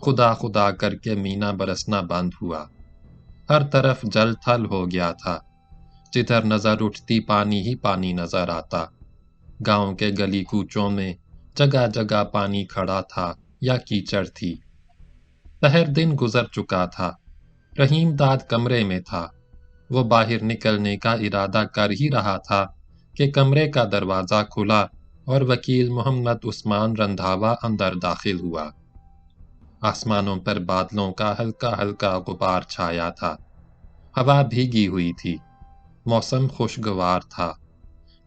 خدا خدا کر کے مینا برسنا بند ہوا۔ ہر طرف جل تھل ہو گیا تھا، جدھر نظر اٹھتی پانی ہی پانی نظر آتا۔ گاؤں کے گلی کوچوں میں جگہ جگہ پانی کھڑا تھا یا کیچڑ تھی۔ پہر دن گزر چکا تھا۔ رحیم داد کمرے میں تھا۔ وہ باہر نکلنے کا ارادہ کر ہی رہا تھا کہ کمرے کا دروازہ کھلا اور وکیل محمد عثمان رندھاوا اندر داخل ہوا۔ آسمانوں پر بادلوں کا ہلکا ہلکا غبار چھایا تھا۔ ہوا بھیگی ہوئی تھی۔ موسم خوشگوار تھا،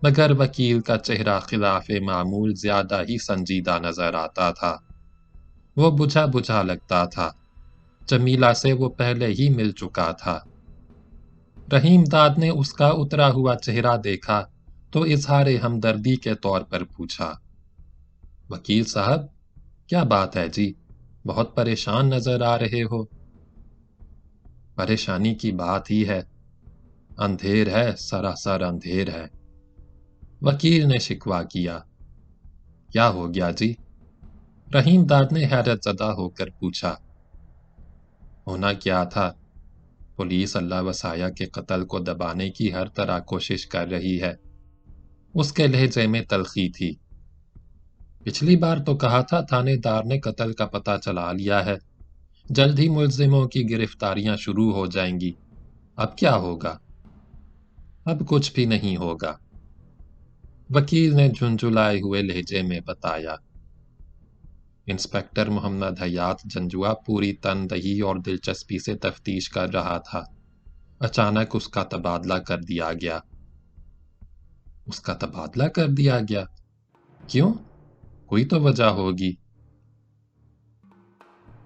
مگر وکیل کا چہرہ خلاف معمول زیادہ ہی سنجیدہ نظر آتا تھا۔ وہ بجھا بجھا لگتا تھا۔ جمیلہ سے وہ پہلے ہی مل چکا تھا۔ رحیم داد نے اس کا اترا ہوا چہرہ دیکھا تو اظہار ہمدردی کے طور پر پوچھا، وکیل صاحب، کیا بات ہے جی؟ بہت پریشان نظر آ رہے ہو۔ پریشانی کی بات ہی ہے، اندھیر ہے، سراسر اندھیر ہے۔ وکیل نے شکوہ کیا۔ کیا ہو گیا جی؟ رحیم داد نے حیرت زدہ ہو کر پوچھا۔ ہونا کیا تھا؟ پولیس اللہ وسایہ کے قتل کو دبانے کی ہر طرح کوشش کر رہی ہے۔ اس کے لہجے میں تلخی تھی۔ پچھلی بار تو کہا تھا تھانے دار نے قتل کا پتہ چلا لیا ہے، جلد ہی ملزموں کی گرفتاریاں شروع ہو جائیں گی۔ اب کیا ہوگا؟ اب کچھ بھی نہیں ہوگا، وکیل نے جھنجھلائے ہوئے لہجے میں بتایا۔ انسپکٹر محمد حیات جنجوا پوری تندہی اور دلچسپی سے تفتیش کر رہا تھا۔ اچانک اس کا تبادلہ کر دیا گیا۔ اس کا تبادلہ کر دیا گیا؟ کیوں؟ کوئی تو وجہ ہوگی۔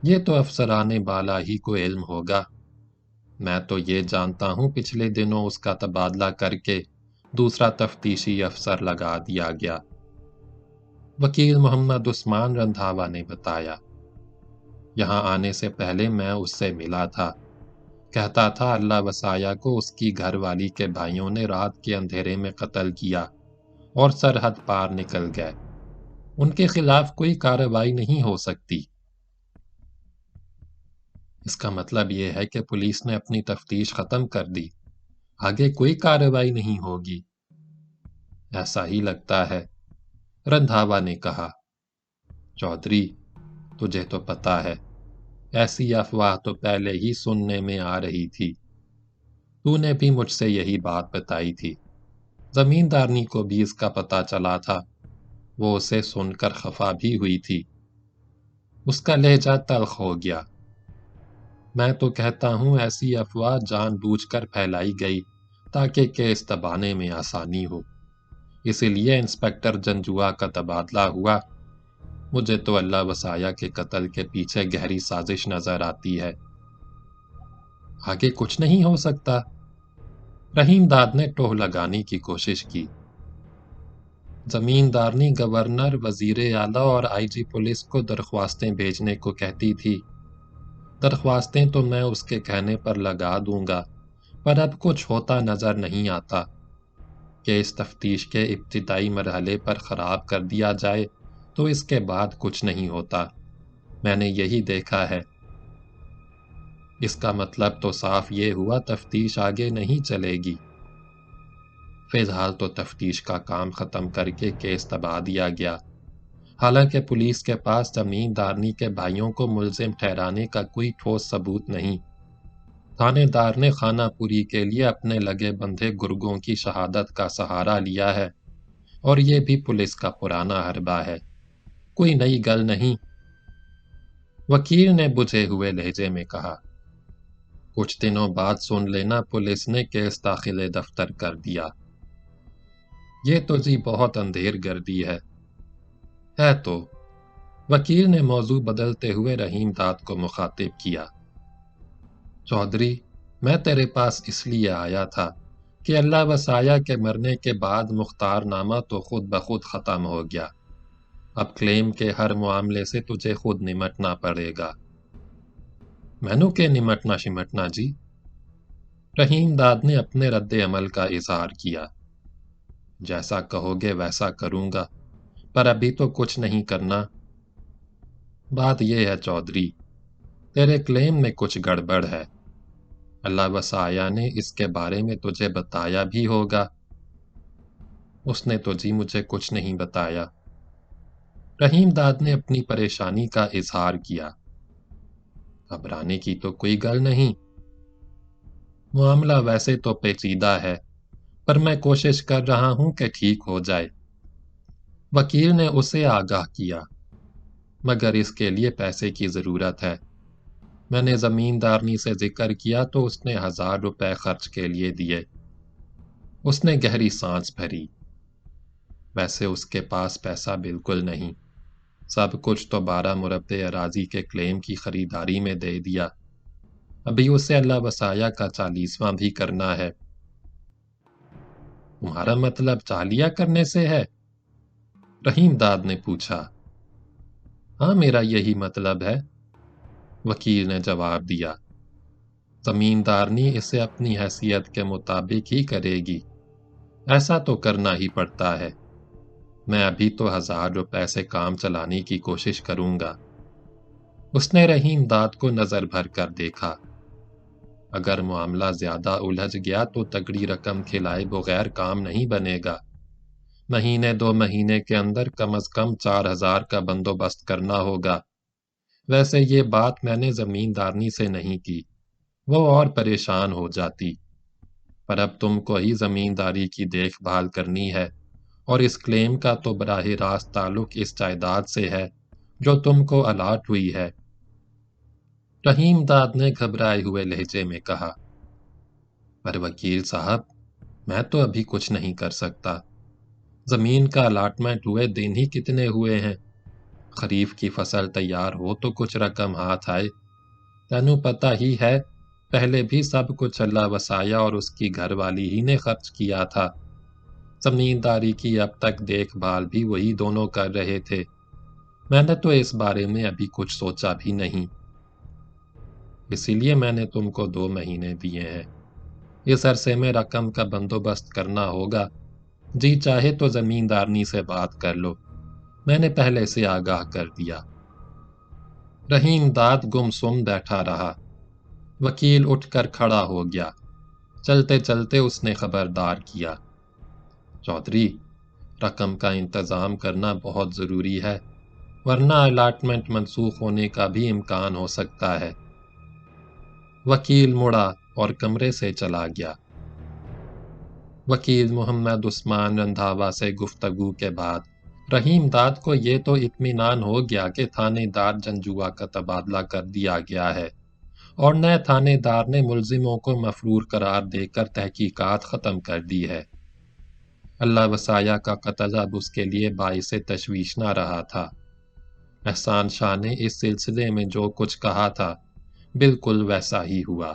یہ تو افسران بالا ہی کو علم ہوگا۔ میں تو یہ جانتا ہوں پچھلے دنوں اس کا تبادلہ کر کے دوسرا تفتیشی افسر لگا دیا گیا۔ وکیل محمد عثمان رندھاوا نے بتایا۔ یہاں آنے سے پہلے میں اس سے ملا تھا۔ کہتا تھا اللہ وسایہ کو اس کی گھر والی کے بھائیوں نے رات کے اندھیرے میں قتل کیا اور سرحد پار نکل گئے۔ ان کے خلاف کوئی کارروائی نہیں ہو سکتی۔ اس کا مطلب یہ ہے کہ پولیس نے اپنی تفتیش ختم کر دی، آگے کوئی کارروائی نہیں ہوگی۔ ایسا ہی لگتا ہے، رندھاوا نے کہا۔ چودھری، تجھے تو پتا ہے، ایسی افواہ تو پہلے ہی سننے میں آ رہی تھی۔ تو نے بھی مجھ سے یہی بات بتائی تھی۔ زمیندارنی کو بھی اس کا پتہ چلا تھا، وہ اسے سن کر خفا بھی ہوئی تھی۔ اس کا لہجہ تلخ ہو گیا۔ میں تو کہتا ہوں ایسی افواہ جان بوجھ کر پھیلائی گئی تاکہ کیس دبانے میں آسانی ہو، اسی لیے انسپکٹر جنجوا کا تبادلہ ہوا۔ مجھے تو اللہ وسایہ کے قتل کے پیچھے گہری سازش نظر آتی ہے۔ آگے کچھ نہیں ہو سکتا؟ رحیم داد نے ٹوہ لگانے کی کوشش کی۔ زمیندارنی گورنر، وزیر اعلیٰ اور آئی جی پولیس کو درخواستیں بھیجنے کو کہتی تھی۔ درخواستیں تو میں اس کے کہنے پر لگا دوں گا، پر اب کچھ ہوتا نظر نہیں آتا۔ کہ اس تفتیش کے ابتدائی مرحلے پر خراب کر دیا جائے تو اس کے بعد کچھ نہیں ہوتا۔ میں نے یہی دیکھا ہے۔ اس کا مطلب تو صاف یہ ہوا تفتیش آگے نہیں چلے گی۔ فی الحال تو تفتیش کا کام ختم کر کے کیس دبا دیا گیا، حالانکہ پولیس کے پاس زمیندارنی کے بھائیوں کو ملزم ٹھہرانے کا کوئی ٹھوس ثبوت نہیں۔ تھانے دار نے خانہ پوری کے لیے اپنے لگے بندھے گرگوں کی شہادت کا سہارا لیا ہے، اور یہ بھی پولیس کا پرانا حربہ ہے، کوئی نئی گل نہیں۔ وکیل نے بجھے ہوئے لہجے میں کہا۔ کچھ دنوں بعد سن لینا پولیس نے کیس داخل دفتر کر دیا۔ یہ تو جی بہت اندھیر گردی ہے تو۔ وکیل نے موضوع بدلتے ہوئے رحیم داد کو مخاطب کیا۔ چودھری، میں تیرے پاس اس لیے آیا تھا کہ اللہ وسایہ کے مرنے کے بعد مختار نامہ تو خود بخود ختم ہو گیا۔ اب کلیم کے ہر معاملے سے تجھے خود نمٹنا پڑے گا۔ مینو کے نمٹنا شمٹنا جی؟ رحیم داد نے اپنے رد عمل کا اظہار کیا۔ جیسا کہو گے ویسا کروں گا، پر ابھی تو کچھ نہیں کرنا۔ بات یہ ہے چودھری، تیرے کلیم میں کچھ گڑبڑ ہے۔ اللہ وسایا نے اس کے بارے میں تجھے بتایا بھی ہوگا۔ اس نے تو جی مجھے کچھ نہیں بتایا۔ رحیم داد نے اپنی پریشانی کا اظہار کیا۔ گھبرانے کی تو کوئی گل نہیں۔ معاملہ ویسے تو پیچیدہ ہے، پر میں کوشش کر رہا ہوں کہ ٹھیک ہو جائے۔ وکیل نے اسے آگاہ کیا، مگر اس کے لیے پیسے کی ضرورت ہے۔ میں نے زمیندارنی سے ذکر کیا تو اس نے 1000 روپے خرچ کے لیے دیے۔ اس نے گہری سانس بھری۔ ویسے اس کے پاس پیسہ بالکل نہیں، سب کچھ تو 12 مربع اراضی کے کلیم کی خریداری میں دے دیا۔ ابھی اسے اللہ وسایا کا 40واں بھی کرنا ہے۔ تمہارا مطلب چالیہ کرنے سے ہے؟ رحیم داد نے پوچھا۔ ہاں، میرا یہی مطلب ہے، وکیل نے جواب دیا۔ زمیندارنی اسے اپنی حیثیت کے مطابق ہی کرے گی، ایسا تو کرنا ہی پڑتا ہے۔ میں ابھی تو 1000 روپے سے کام چلانے کی کوشش کروں گا۔ اس نے رحیم داد کو نظر بھر کر دیکھا۔ اگر معاملہ زیادہ الجھ گیا تو تگڑی رقم کھلائے بغیر کام نہیں بنے گا۔ مہینے 2 مہینے کے اندر کم از کم 4000 کا بندوبست کرنا ہوگا۔ ویسے یہ بات میں نے زمیندارنی سے نہیں کی، وہ اور پریشان ہو جاتی۔ پر اب تم کو ہی زمینداری کی دیکھ بھال کرنی ہے، اور اس کلیم کا تو براہ راست تعلق اس جائیداد سے ہے جو تم کو الاٹ ہوئی ہے۔ رحیم داد نے گھبرائے ہوئے لہجے میں کہا۔ پر وکیل صاحب، میں تو ابھی کچھ نہیں کر سکتا۔ زمین کا الاٹمنٹ ہوئے دن ہی کتنے ہوئے ہیں۔ خریف کی فصل تیار ہو تو کچھ رقم ہاتھ آئے۔ تینوں پتہ ہی ہے، پہلے بھی سب کچھ اللہ وسایا اور اس کی گھر والی ہی نے خرچ کیا تھا۔ زمینداری کی اب تک دیکھ بھال بھی وہی دونوں کر رہے تھے۔ میں نے تو اس بارے میں ابھی کچھ سوچا بھی نہیں۔ اسی لیے میں نے تم کو 2 مہینے دیے ہیں۔ اس عرصے میں رقم کا بندوبست کرنا ہوگا۔ جی چاہے تو زمیندارنی سے بات کر لو، میں نے پہلے سے آگاہ کر دیا۔ رحیم داد گمسم بیٹھا رہا۔ وکیل اٹھ کر کھڑا ہو گیا۔ چلتے چلتے اس نے خبردار کیا۔ چودھری، رقم کا انتظام کرنا بہت ضروری ہے، ورنہ الاٹمنٹ منسوخ ہونے کا بھی امکان ہو سکتا ہے۔ وکیل مڑا اور کمرے سے چلا گیا۔ وکیل محمد عثمان رندھاوا سے گفتگو کے بعد رحیم داد کو یہ تو اطمینان ہو گیا کہ تھانے دار جنجوعہ کا تبادلہ کر دیا گیا ہے، اور نئے تھانے دار نے ملزموں کو مفرور قرار دے کر تحقیقات ختم کر دی ہے۔ اللہ وسایا کا قتل اب اس کے لیے باعث تشویش نہ رہا تھا۔ احسان شاہ نے اس سلسلے میں جو کچھ کہا تھا، بالکل ویسا ہی ہوا۔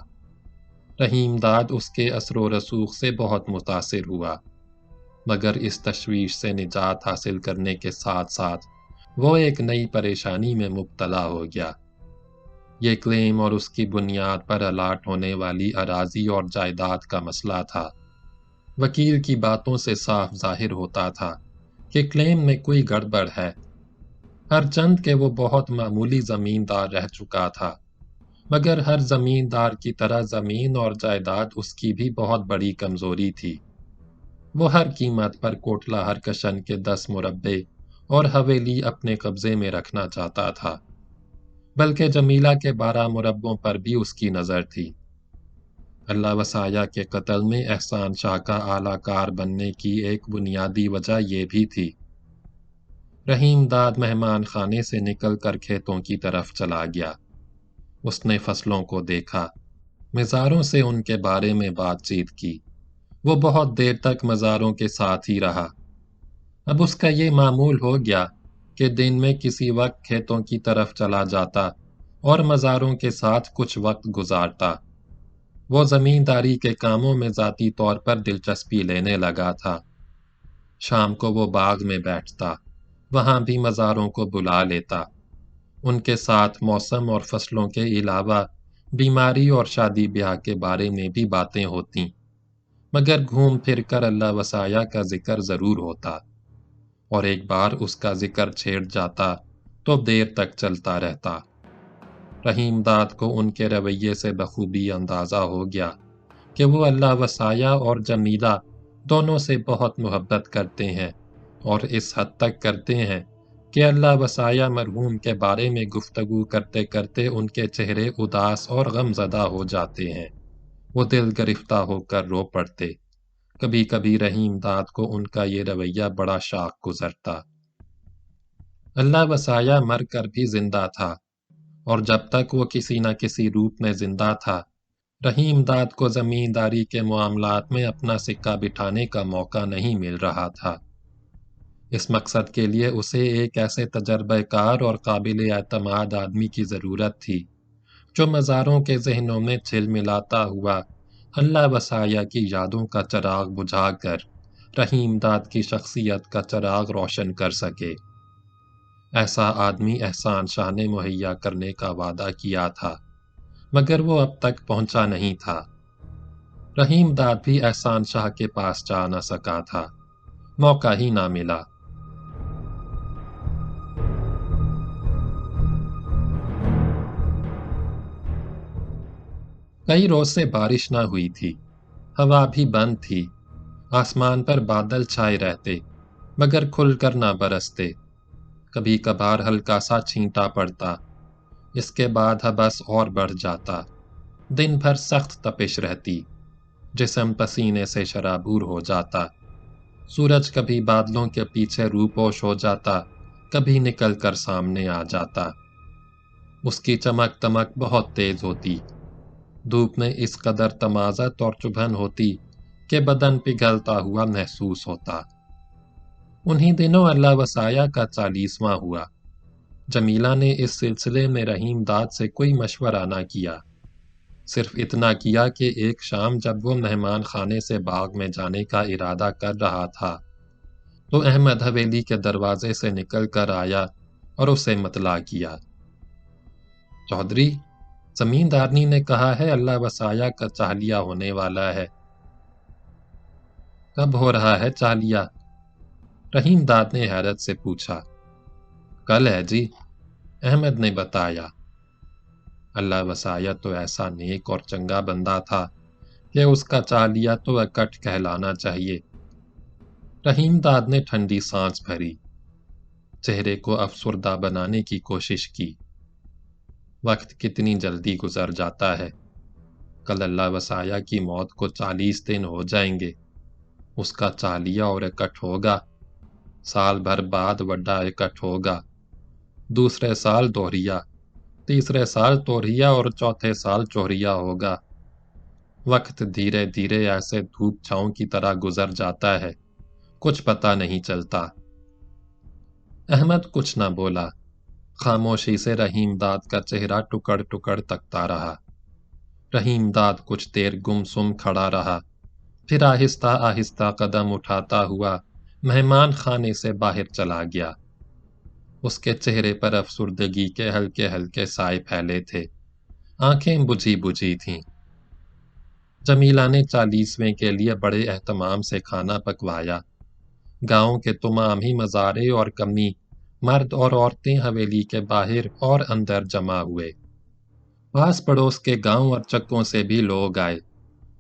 رحیم داد اس کے اثر و رسوخ سے بہت متاثر ہوا، مگر اس تشویش سے نجات حاصل کرنے کے ساتھ ساتھ وہ ایک نئی پریشانی میں مبتلا ہو گیا۔ یہ کلیم اور اس کی بنیاد پر الاٹ ہونے والی اراضی اور جائیداد کا مسئلہ تھا۔ وکیل کی باتوں سے صاف ظاہر ہوتا تھا کہ کلیم میں کوئی گڑبڑ ہے، ہر چند کہ وہ بہت معمولی زمیندار رہ چکا تھا، مگر ہر زمیندار کی طرح زمین اور جائیداد اس کی بھی بہت بڑی کمزوری تھی۔ وہ ہر قیمت پر کوٹلہ ہرکشن کے 10 مربع اور حویلی اپنے قبضے میں رکھنا چاہتا تھا، بلکہ جمیلہ کے 12 مربعوں پر بھی اس کی نظر تھی۔ اللہ وسایا کے قتل میں احسان شاہ کا اعلی کار بننے کی ایک بنیادی وجہ یہ بھی تھی۔ رحیم داد مہمان خانے سے نکل کر کھیتوں کی طرف چلا گیا۔ اس نے فصلوں کو دیکھا، مزاروں سے ان کے بارے میں بات چیت کی۔ وہ بہت دیر تک مزاروں کے ساتھ ہی رہا۔ اب اس کا یہ معمول ہو گیا کہ دن میں کسی وقت کھیتوں کی طرف چلا جاتا اور مزاروں کے ساتھ کچھ وقت گزارتا۔ وہ زمینداری کے کاموں میں ذاتی طور پر دلچسپی لینے لگا تھا۔ شام کو وہ باغ میں بیٹھتا، وہاں بھی مزاروں کو بلا لیتا۔ ان کے ساتھ موسم اور فصلوں کے علاوہ بیماری اور شادی بیاہ کے بارے میں بھی باتیں ہوتیں، مگر گھوم پھر کر اللہ وسایا کا ذکر ضرور ہوتا، اور ایک بار اس کا ذکر چھیڑ جاتا تو دیر تک چلتا رہتا۔ رحیم داد کو ان کے رویے سے بخوبی اندازہ ہو گیا کہ وہ اللہ وسایہ اور جمیلہ دونوں سے بہت محبت کرتے ہیں، اور اس حد تک کرتے ہیں کہ اللہ وسایہ مرحوم کے بارے میں گفتگو کرتے کرتے ان کے چہرے اداس اور غم زدہ ہو جاتے ہیں۔ وہ دل گرفتہ ہو کر رو پڑتے۔ کبھی کبھی رحیم داد کو ان کا یہ رویہ بڑا شاق گزرتا۔ اللہ وسایہ مر کر بھی زندہ تھا، اور جب تک وہ کسی نہ کسی روپ میں زندہ تھا، رحیم داد کو زمینداری کے معاملات میں اپنا سکہ بٹھانے کا موقع نہیں مل رہا تھا۔ اس مقصد کے لیے اسے ایک ایسے تجربہ کار اور قابل اعتماد آدمی کی ضرورت تھی جو مزاروں کے ذہنوں میں چھل ملاتا ہوا اللہ وسایہ کی یادوں کا چراغ بجھا کر رحیم داد کی شخصیت کا چراغ روشن کر سکے۔ ایسا آدمی احسان شاہ نے مہیا کرنے کا وعدہ کیا تھا، مگر وہ اب تک پہنچا نہیں تھا۔ رحیم داد بھی احسان شاہ کے پاس جا نہ سکا تھا، موقع ہی نہ ملا۔ کئی روز سے بارش نہ ہوئی تھی، ہوا بھی بند تھی، آسمان پر بادل چھائے رہتے مگر کھل کر نہ برستے۔ کبھی کبھار ہلکا سا چھینٹا پڑتا، اس کے بعد حبس اور بڑھ جاتا۔ دن بھر سخت تپش رہتی، جسم پسینے سے شرابور ہو جاتا۔ سورج کبھی بادلوں کے پیچھے روپوش ہو جاتا، کبھی نکل کر سامنے آ جاتا۔ اس کی چمک دمک بہت تیز ہوتی، دھوپ میں اس قدر تمازت اور چبھن ہوتی کہ بدن پگھلتا ہوا محسوس ہوتا۔ انہی دنوں اللہ وسایہ کا 40واں ہوا۔ جمیلہ نے اس سلسلے میں رحیم داد سے کوئی مشورہ نہ کیا، صرف اتنا کیا کہ ایک شام جب وہ مہمان خانے سے باغ میں جانے کا ارادہ کر رہا تھا تو احمد حویلی کے دروازے سے نکل کر آیا اور اسے مطلع کیا۔ چودھری، زمیندارنی نے کہا ہے اللہ وسایہ کا چالیہ ہونے والا ہے۔ کب ہو رہا ہے چالیہ؟ رحیم داد نے حیرت سے پوچھا۔ کل ہے جی، احمد نے بتایا۔ اللہ وسایہ تو ایسا نیک اور چنگا بندہ تھا کہ اس کا چالیہ تو اکٹھ کہلانا چاہیے۔ رحیم داد نے ٹھنڈی سانس بھری، چہرے کو افسردہ بنانے کی کوشش کی۔ وقت کتنی جلدی گزر جاتا ہے، کل اللہ وسایہ کی موت کو 40 دن ہو جائیں گے، اس کا چالیہ اور اکٹھ ہوگا، سال بھر بعد وڈا اکٹھ ہوگا، دوسرے سال دوہریا، تیسرے سال توہریا اور چوتھے سال چوہریا ہوگا۔ وقت دھیرے دھیرے ایسے دھوپ چھاؤں کی طرح گزر جاتا ہے، کچھ پتہ نہیں چلتا۔ احمد کچھ نہ بولا، خاموشی سے رحیم داد کا چہرہ ٹکڑ ٹکڑ تکتا رہا۔ رحیم داد کچھ دیر گم سم کھڑا رہا، پھر آہستہ آہستہ قدم اٹھاتا ہوا مہمان خانے سے باہر چلا گیا۔ اس کے چہرے پر افسردگی کے ہلکے ہلکے سائے پھیلے تھے، آنکھیں بجھی بجھی تھیں۔ جمیلہ نے 40ویں کے لیے بڑے اہتمام سے کھانا پکوایا۔ گاؤں کے تمام ہی مزارے اور کمی مرد اور عورتیں حویلی کے باہر اور اندر جمع ہوئے۔ پاس پڑوس کے گاؤں اور چکوں سے بھی لوگ آئے۔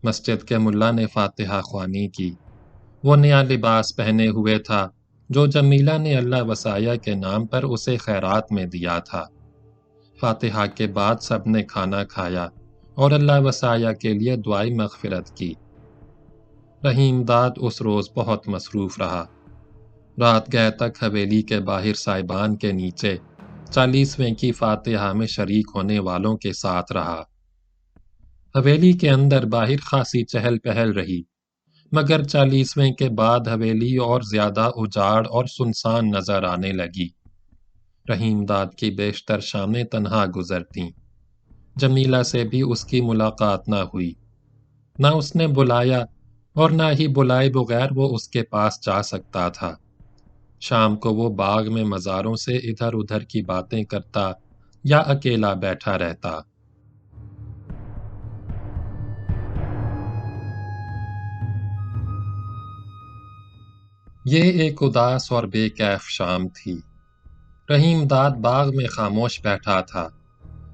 مسجد کے ملا نے فاتحہ خوانی کی۔ وہ نیا لباس پہنے ہوئے تھا جو جمیلہ نے اللہ وسایہ کے نام پر اسے خیرات میں دیا تھا۔ فاتحہ کے بعد سب نے کھانا کھایا اور اللہ وسایہ کے لیے دعائے مغفرت کی۔ رحیم داد اس روز بہت مصروف رہا۔ رات گئے تک حویلی کے باہر سائبان کے نیچے 40ویں کی فاتحہ میں شریک ہونے والوں کے ساتھ رہا۔ حویلی کے اندر باہر خاصی چہل پہل رہی، مگر 40ویں کے بعد حویلی اور زیادہ اجاڑ اور سنسان نظر آنے لگی۔ رحیم داد کی بیشتر شامیں تنہا گزرتیں۔ جمیلہ سے بھی اس کی ملاقات نہ ہوئی، نہ اس نے بلایا اور نہ ہی بلائے بغیر وہ اس کے پاس جا سکتا تھا۔ شام کو وہ باغ میں مزاروں سے ادھر ادھر کی باتیں کرتا یا اکیلا بیٹھا رہتا۔ یہ ایک اداس اور بے کیف شام تھی۔ رحیم داد باغ میں خاموش بیٹھا تھا،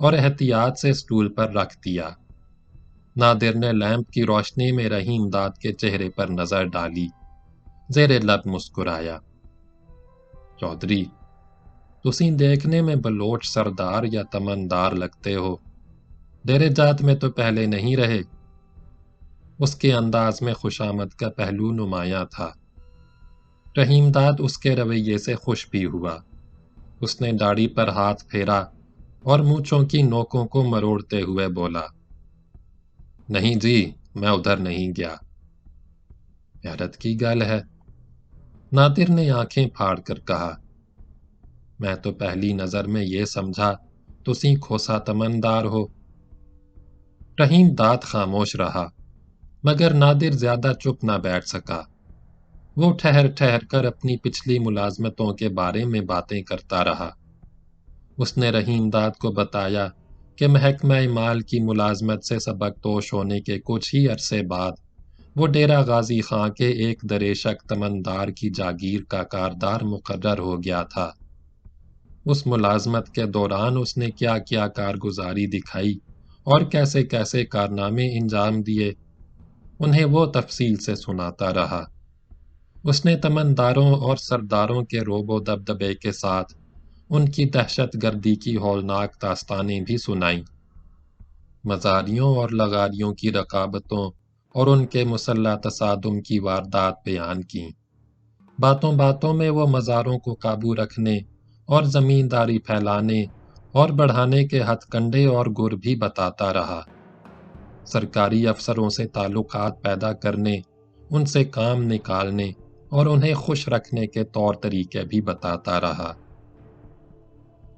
اور احتیاط سے اسٹول پر رکھ دیا۔ نادر نے لیمپ کی روشنی میں رحیم داد کے چہرے پر نظر ڈالی، زیر لب مسکرایا۔ چودھری، تسی دیکھنے میں بلوچ سردار یا تمندار لگتے ہو، ڈیرے جات میں تو پہلے نہیں رہے۔ اس کے انداز میں خوشامد کا پہلو نمایاں تھا۔ رحیم داد اس کے رویے سے خوش بھی ہوا۔ اس نے داڑھی پر ہاتھ پھیرا اور مونچھوں کی نوکوں کو مروڑتے ہوئے بولا، نہیں جی، میں ادھر نہیں گیا۔ حیرت کی گل ہے، نادر نے آنکھیں پھاڑ کر کہا، میں تو پہلی نظر میں یہ سمجھا تسی کھوسا تمندار ہو۔ رحیم داد خاموش رہا، مگر نادر زیادہ چپ نہ بیٹھ سکا۔ وہ ٹھہر ٹھہر کر اپنی پچھلی ملازمتوں کے بارے میں باتیں کرتا رہا۔ اس نے رحیم داد کو بتایا کہ محکمہ مال کی ملازمت سے سبق دوش ہونے کے کچھ ہی عرصے بعد وہ ڈیرہ غازی خان کے ایک دریشک تمندار کی جاگیر کا کاردار مقرر ہو گیا تھا۔ اس ملازمت کے دوران اس نے کیا کیا کارگزاری دکھائی اور کیسے کیسے کارنامے انجام دیے، انہیں وہ تفصیل سے سناتا رہا۔ اس نے تمنداروں اور سرداروں کے روب و دبدبے کے ساتھ ان کی دہشت گردی کی ہولناک داستانیں بھی سنائیں، مزاریوں اور لغاریوں کی رقابتوں اور ان کے مسلح تصادم کی واردات بیان کیں۔ باتوں باتوں میں وہ مزاروں کو قابو رکھنے اور زمینداری پھیلانے اور بڑھانے کے ہتھ کنڈے اور گر بھی بتاتا رہا۔ سرکاری افسروں سے تعلقات پیدا کرنے، ان سے کام نکالنے اور انہیں خوش رکھنے کے طور طریقے بھی بتاتا رہا۔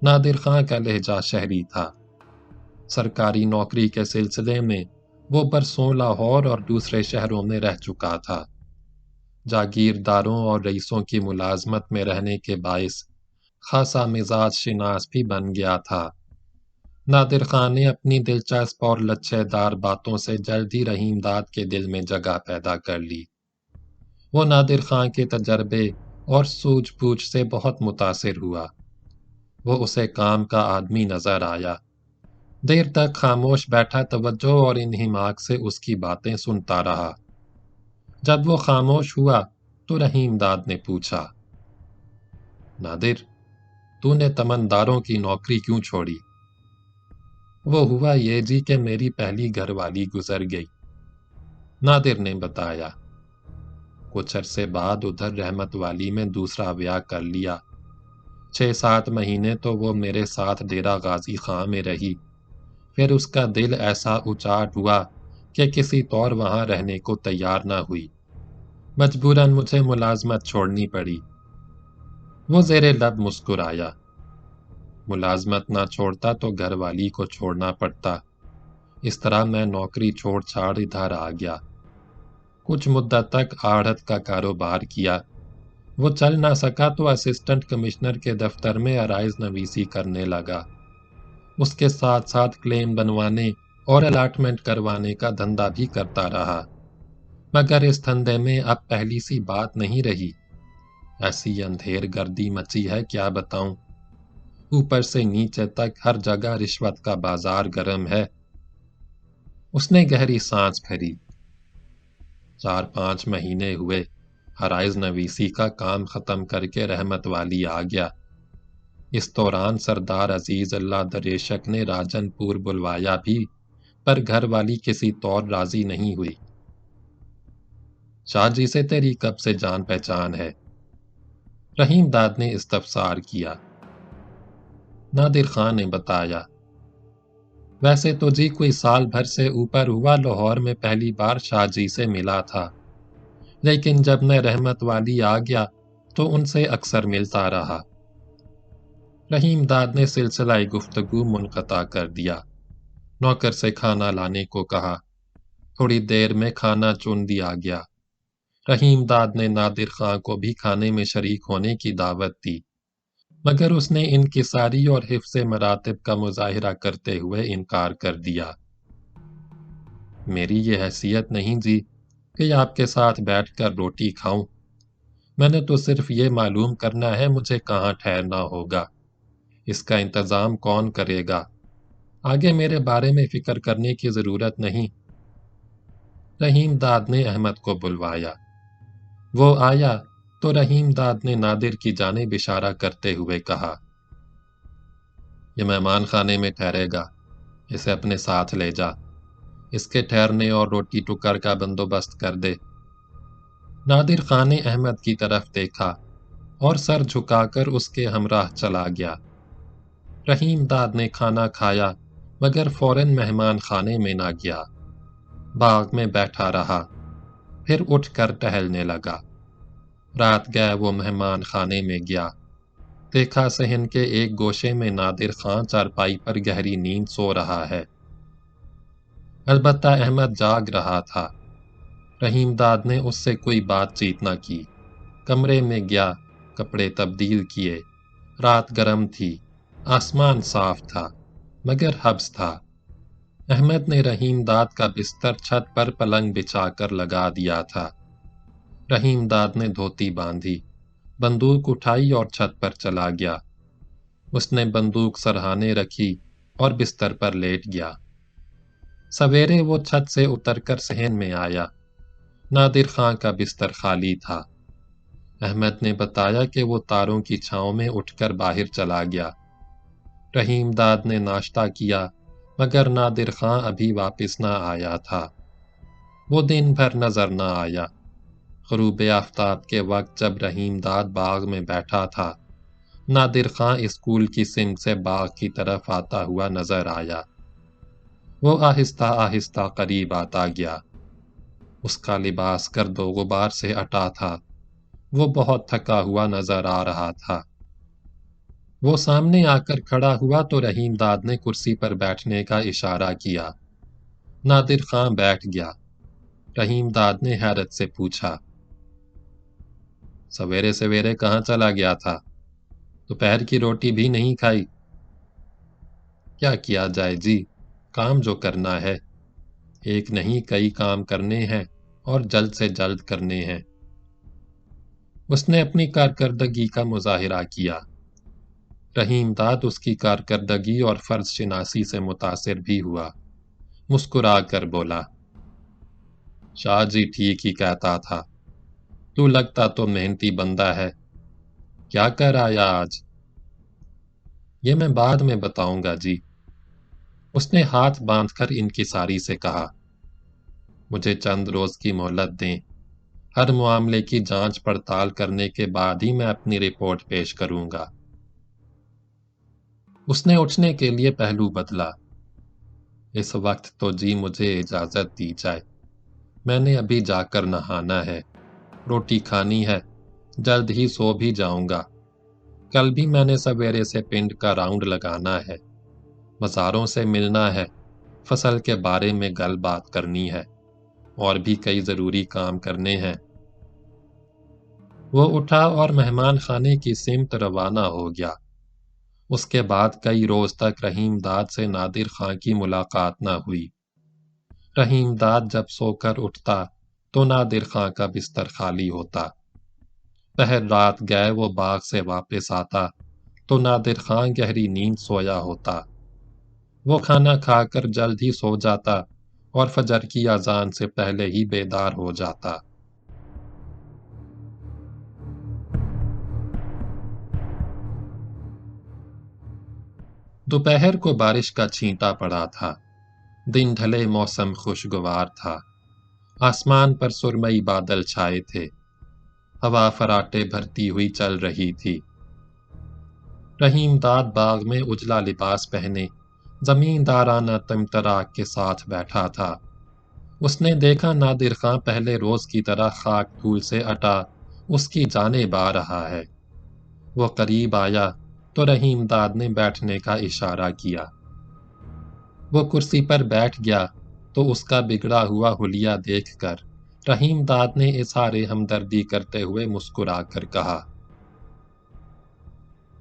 نادر خان کا لہجہ شہری تھا۔ سرکاری نوکری کے سلسلے میں وہ برسوں لاہور اور دوسرے شہروں میں رہ چکا تھا۔ جاگیرداروں اور رئیسوں کی ملازمت میں رہنے کے باعث خاصا مزاج شناس بھی بن گیا تھا۔ نادر خان نے اپنی دلچسپ اور لچھے دار باتوں سے جلدی رحیم داد کے دل میں جگہ پیدا کر لی۔ وہ نادر خان کے تجربے اور سوجھ بوجھ سے بہت متاثر ہوا۔ وہ اسے کام کا آدمی نظر آیا۔ دیر تک خاموش بیٹھا توجہ اور انہماک سے اس کی باتیں سنتا رہا۔ جب وہ خاموش ہوا تو رحیم داد نے پوچھا، نادر، تو نے تمنداروں کی نوکری کیوں چھوڑی؟ وہ ہوا یہ جی کہ میری پہلی گھر والی گزر گئی، نادر نے بتایا۔ کچھ عرصے بعد ادھر رحمت والی میں دوسرا بیاہ کر لیا۔ 6-7 مہینے تو وہ میرے ساتھ ڈیرہ غازی خان میں رہی، پھر اس کا دل ایسا اچاٹ ہوا کہ کسی طور وہاں رہنے کو تیار نہ ہوئی۔ مجبوراً مجھے ملازمت چھوڑنی پڑی۔ وہ زیر لب مسکرایا۔ ملازمت نہ چھوڑتا تو گھر والی کو چھوڑنا پڑتا۔ اس طرح میں نوکری چھوڑ چھاڑ ادھر آ گیا۔ کچھ مدت تک آڑھت کا کاروبار کیا۔ وہ چل نہ سکا تو اسسٹنٹ کمشنر کے دفتر میں عرائض نویسی کرنے لگا۔ اس کے ساتھ ساتھ کلیم بنوانے اور الاٹمنٹ کروانے کا دھندا بھی کرتا رہا، مگر اس دھندے میں اب پہلی سی بات نہیں رہی۔ ایسی اندھیر گردی مچی ہے کیا بتاؤں، اوپر سے نیچے تک ہر جگہ رشوت کا بازار گرم ہے۔ اس نے گہری سانس بھری۔ 4-5 مہینے ہوئے عرائض نویسی کا کام ختم کر کے رحمت والی آ گیا۔ اس دوران سردار عزیز اللہ دریشک نے راجن پور بلوایا بھی، پر گھر والی کسی طور راضی نہیں ہوئی۔ شاہ جی سے تیری کب سے جان پہچان ہے؟ رحیم داد نے استفسار کیا۔ نادر خان نے بتایا، ویسے تو جی کوئی سال بھر سے اوپر ہوا لاہور میں پہلی بار شاہ جی سے ملا تھا، لیکن جب میں رحمت والی آ گیا تو ان سے اکثر ملتا رہا۔ رحیم داد نے سلسلہ گفتگو منقطع کر دیا۔ نوکر سے کھانا لانے کو کہا۔ تھوڑی دیر میں کھانا چن دیا گیا۔ رحیم داد نے نادر خان کو بھی کھانے میں شریک ہونے کی دعوت دی، مگر اس نے انکساری اور حفظ مراتب کا مظاہرہ کرتے ہوئے انکار کر دیا۔ میری یہ حیثیت نہیں جی کہ آپ کے ساتھ بیٹھ کر روٹی کھاؤں، میں نے تو صرف یہ معلوم کرنا ہے مجھے کہاں ٹھہرنا ہوگا، اس کا انتظام کون کرے گا۔ آگے میرے بارے میں فکر کرنے کی ضرورت نہیں۔ رحیم داد نے احمد کو بلوایا۔ وہ آیا تو رحیم داد نے نادر کی جانب اشارہ کرتے ہوئے کہا، یہ مہمان خانے میں ٹھہرے گا، اسے اپنے ساتھ لے جا، اس کے ٹھہرنے اور روٹی ٹکر کا بندوبست کر دے۔ نادر خان نے احمد کی طرف دیکھا اور سر جھکا کر اس کے ہمراہ چلا گیا۔ رحیم داد نے کھانا کھایا مگر فوراً مہمان خانے میں نہ گیا، باغ میں بیٹھا رہا، پھر اٹھ کر ٹہلنے لگا۔ رات گئے وہ مہمان خانے میں گیا، دیکھا صحن کے ایک گوشے میں نادر خان چارپائی پر گہری نیند سو رہا ہے۔ البتہ احمد جاگ رہا تھا۔ رحیم داد نے اس سے کوئی بات چیت نہ کی، کمرے میں گیا، کپڑے تبدیل کیے۔ رات گرم تھی، آسمان صاف تھا مگر حبس تھا۔ احمد نے رحیم داد کا بستر چھت پر پلنگ بچھا کر لگا دیا تھا۔ رحیم داد نے دھوتی باندھی، بندوق اٹھائی اور چھت پر چلا گیا۔ اس نے بندوق سرہانے رکھی اور بستر پر لیٹ گیا۔ سویرے وہ چھت سے اتر کر صحن میں آیا۔ نادر خان کا بستر خالی تھا۔ احمد نے بتایا کہ وہ تاروں کی چھاؤں میں اٹھ کر باہر چلا گیا۔ رحیم داد نے ناشتہ کیا مگر نادر خان ابھی واپس نہ آیا تھا۔ وہ دن بھر نظر نہ آیا۔ غروب آفتاب کے وقت جب رحیم داد باغ میں بیٹھا تھا، نادر خان اسکول کی سمت سے باغ کی طرف آتا ہوا نظر آیا۔ وہ آہستہ آہستہ قریب آتا گیا۔ اس کا لباس گرد و غبار سے اٹا تھا۔ وہ بہت تھکا ہوا نظر آ رہا تھا۔ وہ سامنے آ کر کھڑا ہوا تو رحیم داد نے کرسی پر بیٹھنے کا اشارہ کیا۔ نادر خان بیٹھ گیا۔ رحیم داد نے حیرت سے پوچھا، سویرے سویرے کہاں چلا گیا تھا؟ دوپہر کی روٹی بھی نہیں کھائی؟ کیا کیا جائے جی، کام جو کرنا ہے، ایک نہیں کئی کام کرنے ہیں اور جلد سے جلد کرنے ہیں۔ اس نے اپنی کارکردگی کا مظاہرہ کیا۔ رحیم داد اس کی کارکردگی اور فرض شناسی سے متاثر بھی ہوا، مسکرا کر بولا، شاہ جی ٹھیک ہی کہتا تھا، تو لگتا تو محنتی بندہ ہے، کیا کر آیا آج؟ یہ میں بعد میں بتاؤں گا جی۔ اس نے ہاتھ باندھ کر انکساری سے کہا، مجھے چند روز کی مہلت دیں، ہر معاملے کی جانچ پڑتال کرنے کے بعد ہی میں اپنی رپورٹ پیش کروں گا۔ اس نے اٹھنے کے لیے پہلو بدلا، اس وقت تو جی مجھے اجازت دی جائے، میں نے ابھی جا کر نہانا ہے، روٹی کھانی ہے، جلد ہی سو بھی جاؤں گا۔ کل بھی میں نے سویرے سے پنڈ کا راؤنڈ لگانا ہے، مزاروں سے ملنا ہے، فصل کے بارے میں گل بات کرنی ہے، اور بھی کئی ضروری کام کرنے ہیں۔ وہ اٹھا اور مہمان خانے کی سمت روانہ ہو گیا۔ اس کے بعد کئی روز تک رحیم داد سے نادر خان کی ملاقات نہ ہوئی۔ رحیم داد جب سو کر اٹھتا تو نادر خان کا بستر خالی ہوتا۔ پہر رات گئے وہ باغ سے واپس آتا تو نادر خان گہری نیند سویا ہوتا۔ وہ کھانا کھا کر جلد ہی سو جاتا اور فجر کی اذان سے پہلے ہی بیدار ہو جاتا۔ دوپہر کو بارش کا چھینٹا پڑا تھا۔ دن ڈھلے موسم خوشگوار تھا۔ آسمان پر سرمئی بادل چھائے تھے۔ ہوا فراٹے بھرتی ہوئی چل رہی تھی۔ رحیم داد باغ میں اجلا لباس پہنے زمیندارانہ طمطراق کے ساتھ بیٹھا تھا۔ اس نے دیکھا نادر خان پہلے روز کی طرح خاک دھول سے اٹا اس کی جانب آ رہا ہے۔ وہ قریب آیا تو رحیم داد نے بیٹھنے کا اشارہ کیا۔ وہ کرسی پر بیٹھ گیا تو اس کا بگڑا ہوا حلیہ دیکھ کر رحیم داد نے اظہار ہمدردی کرتے ہوئے مسکرا کر کہا،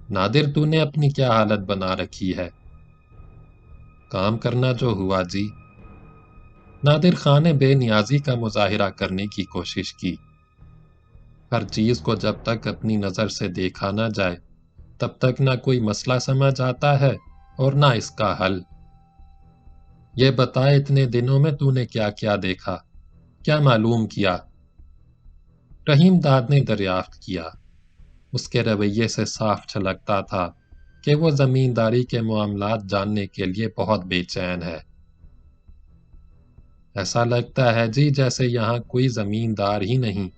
نادر تو نے اپنی کیا حالت بنا رکھی ہے؟ کام کرنا جو ہوا جی۔ نادر خان نے بے نیازی کا مظاہرہ کرنے کی کوشش کی۔ ہر چیز کو جب تک اپنی نظر سے دیکھا نہ جائے تب تک نہ کوئی مسئلہ سمجھ آتا ہے اور نہ اس کا حل۔ یہ بتا اتنے دنوں میں تو نے کیا کیا دیکھا، کیا معلوم کیا؟ رحیم داد نے دریافت کیا۔ اس کے رویے سے صاف جھلکتا تھا کہ وہ زمینداری کے معاملات جاننے کے لیے بہت بے چین ہے۔ ایسا لگتا ہے جی جیسے یہاں کوئی زمیندار ہی نہیں۔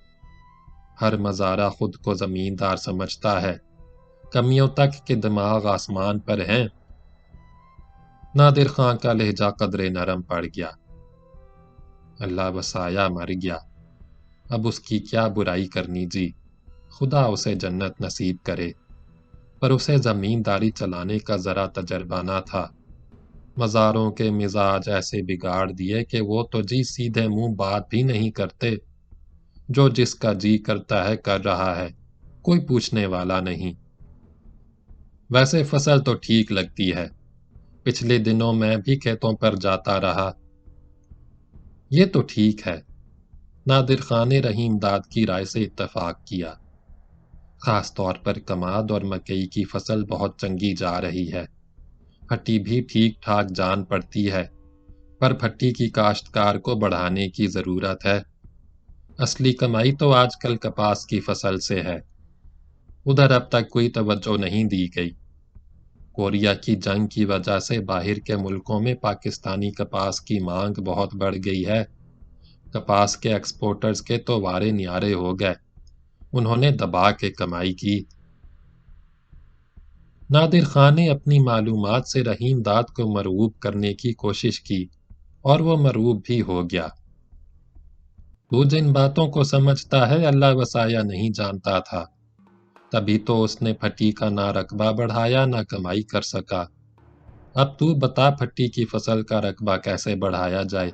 ہر مزارع خود کو زمیندار سمجھتا ہے، کمیوں تک کہ دماغ آسمان پر ہیں۔ نادر خان کا لہجہ قدرے نرم پڑ گیا۔ اللہ بسایا مر گیا، اب اس کی کیا برائی کرنی جی، خدا اسے جنت نصیب کرے، پر اسے زمینداری چلانے کا ذرا تجربہ نہ تھا۔ مزاروں کے مزاج ایسے بگاڑ دیے کہ وہ تو جی سیدھے منہ بات بھی نہیں کرتے، جو جس کا جی کرتا ہے کر رہا ہے، کوئی پوچھنے والا نہیں۔ ویسے فصل تو ٹھیک لگتی ہے، پچھلے دنوں میں بھی کھیتوں پر جاتا رہا۔ یہ تو ٹھیک ہے، نادر خان نے رحیم داد کی رائے سے اتفاق کیا۔ خاص طور پر کماد اور مکئی کی فصل بہت چنگی جا رہی ہے، پھٹی بھی ٹھیک ٹھاک جان پڑتی ہے، پر پھٹی کی کاشتکار کو بڑھانے کی ضرورت ہے۔ اصلی کمائی تو آج کل کپاس کی فصل سے ہے، ادھر اب تک کوئی توجہ نہیں دی گئی۔ کوریا کی جنگ کی وجہ سے باہر کے ملکوں میں پاکستانی کپاس کی مانگ بہت بڑھ گئی ہے۔ کپاس کے ایکسپورٹرز کے تو وارے نیارے ہو گئے، انہوں نے دبا کے کمائی کی۔ نادر خان نے اپنی معلومات سے رحیم داد کو مرعوب کرنے کی کوشش کی، اور وہ مرعوب بھی ہو گیا۔ تو جن باتوں کو سمجھتا ہے اللہ وسایا نہیں جانتا تھا، تبھی تو اس نے پھٹی کا نہ رقبہ بڑھایا نہ کمائی کر سکا۔ اب تو بتا پھٹی کی فصل کا رقبہ کیسے بڑھایا جائے؟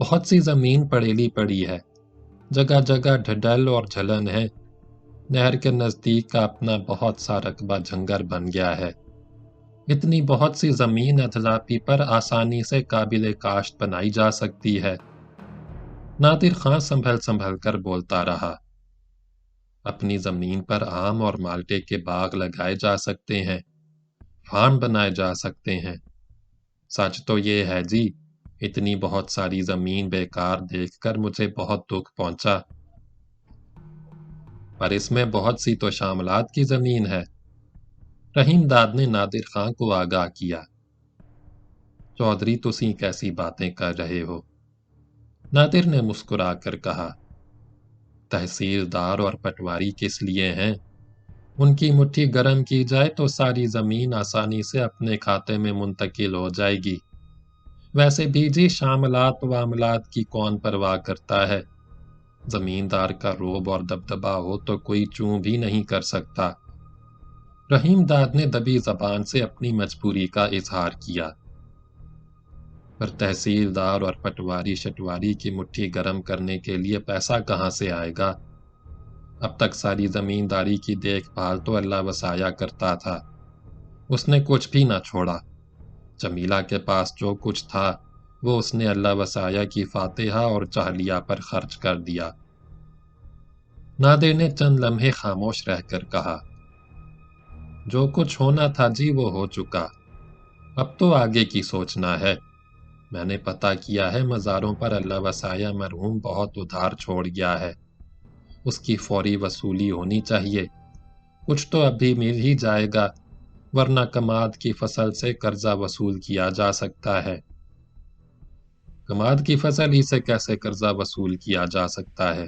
بہت سی زمین پڑیلی پڑی ہے، جگہ جگہ ڈھڈل اور جھلن ہے، نہر کے نزدیک کا اپنا بہت سا رقبہ جھنگر بن گیا ہے۔ اتنی بہت سی زمین اضلاپی پر آسانی سے قابل کاشت بنائی جا سکتی ہے۔ نادر خان سنبھل سنبھل کر بولتا رہا۔ اپنی زمین پر آم اور مالٹے کے باغ لگائے جا سکتے ہیں، فارم بنائے جا سکتے ہیں۔ سچ تو یہ ہے جی، اتنی بہت ساری زمین بیکار دیکھ کر مجھے بہت دکھ پہنچا۔ پر اس میں بہت سی تو شاملات کی زمین ہے، رحیم داد نے نادر خان کو آگاہ کیا۔ چودھری تسی کیسی باتیں کر رہے ہو؟ نادر نے مسکرا کر کہا، تحصیلدار اور پٹواری کس لیے ہیں؟ ان کی مٹھی گرم کی جائے تو ساری زمین آسانی سے اپنے کھاتے میں منتقل ہو جائے گی۔ ویسے بھی جی شاملات واملات کی کون پرواہ کرتا ہے؟ زمیندار کا روب اور دبدبا ہو تو کوئی چوں بھی نہیں کر سکتا۔ رحیم داد نے دبی زبان سے اپنی مجبوری کا اظہار کیا۔ پر تحصیلدار اور پٹواری شٹواری کی مٹھی گرم کرنے کے لیے پیسہ کہاں سے آئے گا؟ اب تک ساری زمینداری کی دیکھ بھال تو اللہ وسایا کرتا تھا، اس نے کچھ بھی نہ چھوڑا۔ جمیلہ کے پاس جو کچھ تھا وہ اس نے اللہ وسایا کی فاتحہ اور چہلیہ پر خرچ کر دیا۔ نادر نے چند لمحے خاموش رہ کر کہا، جو کچھ ہونا تھا جی وہ ہو چکا، اب تو آگے کی سوچنا ہے۔ میں نے پتہ کیا ہے مزاروں پر اللہ وسایا مرحوم بہت ادھار چھوڑ گیا ہے، اس کی فوری وصولی ہونی چاہیے۔ کچھ تو ابھی مل ہی جائے گا، ورنہ کماد کی فصل سے قرضہ وصول کیا جا سکتا ہے۔ کماد کی فصل ہی سے کیسے قرضہ وصول کیا جا سکتا ہے؟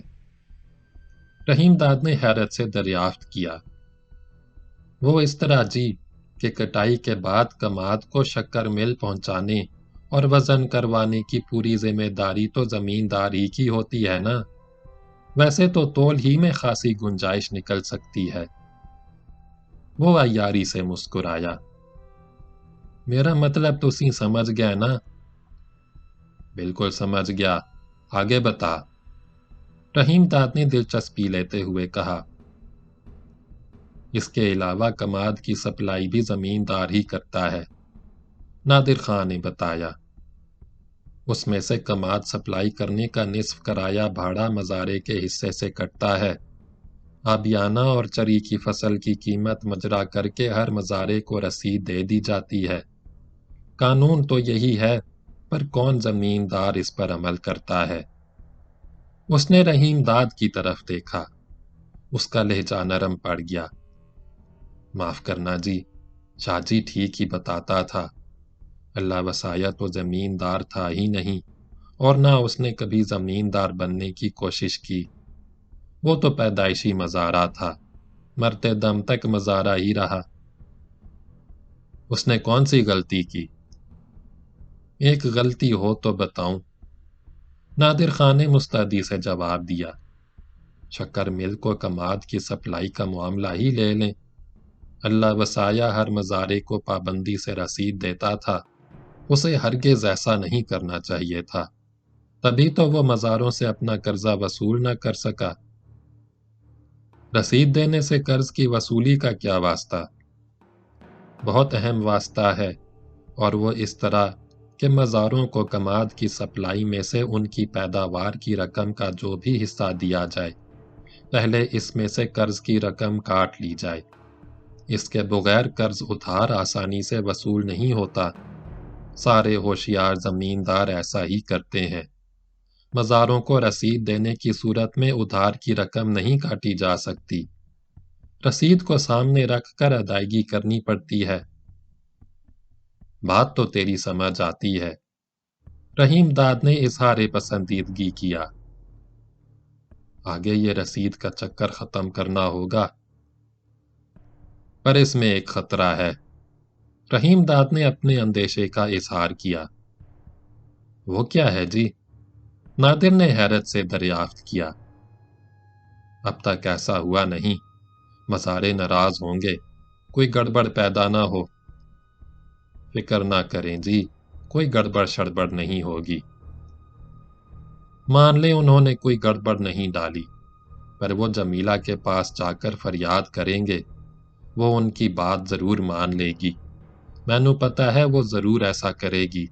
رحیم داد نے حیرت سے دریافت کیا۔ وہ اس طرح جی کہ کٹائی کے بعد کماد کو شکر مل پہنچانے اور وزن کروانے کی پوری ذمہ داری تو زمیندار ہی کی ہوتی ہے نا۔ ویسے تو تول ہی میں خاصی گنجائش نکل سکتی ہے۔ وہ عیاری سے مسکرایا۔ میرا مطلب تسی سمجھ گئے نا؟ بالکل سمجھ گیا، آگے بتا۔ رحیم داد نے دلچسپی لیتے ہوئے کہا، اس کے علاوہ کماد کی سپلائی بھی زمیندار ہی کرتا ہے۔ نادر خان نے بتایا، اس میں سے کماد سپلائی کرنے کا نصف کرایہ بھاڑا مزارے کے حصے سے کٹتا ہے۔ آبیانہ اور چری کی فصل کی قیمت مجرا کر کے ہر مزارے کو رسید دے دی جاتی ہے۔ قانون تو یہی ہے، پر کون زمیندار اس پر عمل کرتا ہے؟ اس نے رحیم داد کی طرف دیکھا۔ اس کا لہجہ نرم پڑ گیا۔ معاف کرنا جی، شاہ جی ٹھیک ہی بتاتا تھا۔ اللہ وسایا تو زمیندار تھا ہی نہیں، اور نہ اس نے کبھی زمیندار بننے کی کوشش کی۔ وہ تو پیدائشی مزارع تھا، مرتے دم تک مزارع ہی رہا۔ اس نے کون سی غلطی کی؟ ایک غلطی ہو تو بتاؤں؟ نادر خان نے مستعدی سے جواب دیا۔ شکر مل کو کماد کی سپلائی کا معاملہ ہی لے لیں۔ اللہ وسایا ہر مزارے کو پابندی سے رسید دیتا تھا۔ اسے ہرگز ایسا نہیں کرنا چاہیے تھا، تبھی تو وہ مزاروں سے اپنا قرضہ وصول نہ کر سکا۔ رسید دینے سے قرض کی وصولی کا کیا واسطہ؟ بہت اہم واسطہ ہے، اور وہ اس طرح کہ مزاروں کو کماد کی سپلائی میں سے ان کی پیداوار کی رقم کا جو بھی حصہ دیا جائے، پہلے اس میں سے قرض کی رقم کاٹ لی جائے۔ اس کے بغیر قرض ادھار آسانی سے وصول نہیں ہوتا۔ سارے ہوشیار زمیندار ایسا ہی کرتے ہیں۔ مزاروں کو رسید دینے کی صورت میں ادھار کی رقم نہیں کاٹی جا سکتی، رسید کو سامنے رکھ کر ادائیگی کرنی پڑتی ہے۔ بات تو تیری سمجھ آتی ہے۔ رحیم داد نے اظہار پسندیدگی کیا۔ آگے یہ رسید کا چکر ختم کرنا ہوگا، پر اس میں ایک خطرہ ہے۔ رحیم داد نے اپنے اندیشے کا اظہار کیا۔ وہ کیا ہے جی؟ نادر نے حیرت سے دریافت کیا۔ اب تک ایسا ہوا نہیں، مزارے ناراض ہوں گے، کوئی گڑبڑ پیدا نہ ہو۔ فکر نہ کریں جی، کوئی گڑبڑ شڑبڑ نہیں ہوگی۔ مان لیں انہوں نے کوئی گڑبڑ نہیں ڈالی، پر وہ جمیلہ کے پاس جا کر فریاد کریں گے، وہ ان کی بات ضرور مان لے گی۔ مینوں پتہ ہے وہ ضرور ایسا کرے گی۔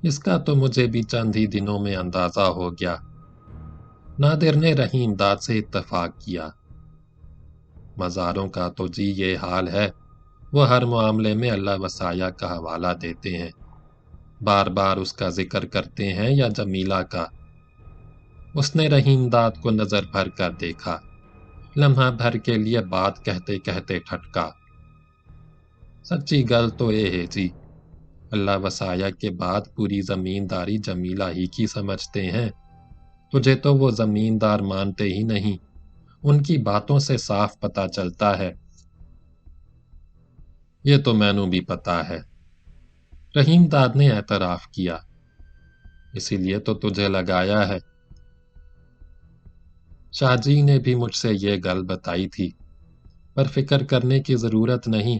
اس کا تو مجھے بھی چند ہی دنوں میں اندازہ ہو گیا۔ نادر نے رحیم داد سے اتفاق کیا۔ مزاروں کا تو جی یہ حال ہے، وہ ہر معاملے میں اللہ وسایا کا حوالہ دیتے ہیں، بار بار اس کا ذکر کرتے ہیں یا جمیلہ کا۔ اس نے رحیم داد کو نظر بھر کر دیکھا، لمحہ بھر کے لیے بات کہتے کہتے ٹھٹکا۔ سچی گل تو یہ ہے جی، اللہ وسایا کے بعد پوری زمینداری جمیلہ ہی کی سمجھتے ہیں۔ تجھے تو وہ زمیندار مانتے ہی نہیں، ان کی باتوں سے صاف پتہ چلتا ہے۔ یہ تو مینوں بھی پتا ہے، رحیم داد نے اعتراف کیا۔ اسی لیے تو تجھے لگایا ہے۔ شاہ جی نے بھی مجھ سے یہ گل بتائی تھی، پر فکر کرنے کی ضرورت نہیں۔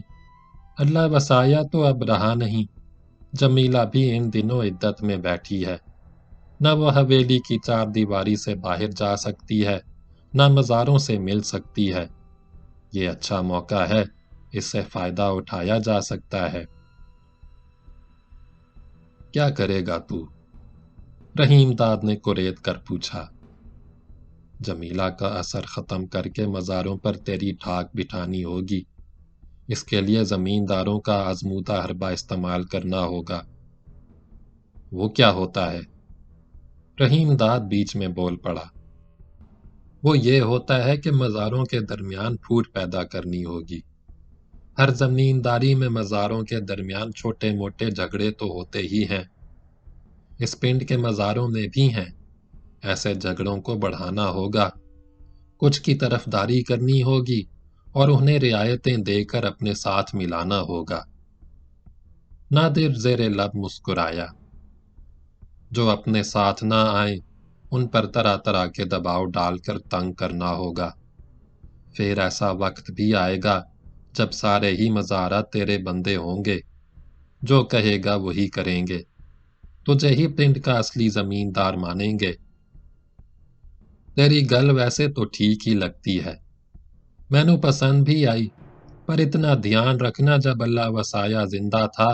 اللہ وسایا تو اب رہا نہیں، جمیلہ بھی ان دنوں عدت میں بیٹھی ہے۔ نہ وہ حویلی کی چار دیواری سے باہر جا سکتی ہے، نہ مزاروں سے مل سکتی ہے۔ یہ اچھا موقع ہے، اس سے فائدہ اٹھایا جا سکتا ہے۔ کیا کرے گا تو؟ رحیم داد نے کریت کر پوچھا۔ جمیلہ کا اثر ختم کر کے مزاروں پر تیری ٹھاک بٹھانی ہوگی۔ اس کے لیے زمینداروں کا آزمودہ حربہ استعمال کرنا ہوگا۔ وہ کیا ہوتا ہے؟ رحیم داد بیچ میں بول پڑا۔ وہ یہ ہوتا ہے کہ مزاروں کے درمیان پھوٹ پیدا کرنی ہوگی۔ ہر زمینداری میں مزاروں کے درمیان چھوٹے موٹے جھگڑے تو ہوتے ہی ہیں، اس پنڈ کے مزاروں میں بھی ہیں۔ ایسے جھگڑوں کو بڑھانا ہوگا، کچھ کی طرفداری کرنی ہوگی اور انہیں رعایتیں دے کر اپنے ساتھ ملانا ہوگا۔ نادر زیر لب مسکرایا۔ جو اپنے ساتھ نہ آئیں ان پر طرح طرح کے دباؤ ڈال کر تنگ کرنا ہوگا۔ پھر ایسا وقت بھی آئے گا جب سارے ہی مزارات تیرے بندے ہوں گے، جو کہے گا وہی کریں گے، تجھے ہی پنڈ کا اصلی زمیندار مانیں گے۔ تیری گل ویسے تو ٹھیک ہی لگتی ہے، مینوں پسند بھی آئی، پر اتنا دھیان رکھنا جب اللہ وسایا زندہ تھا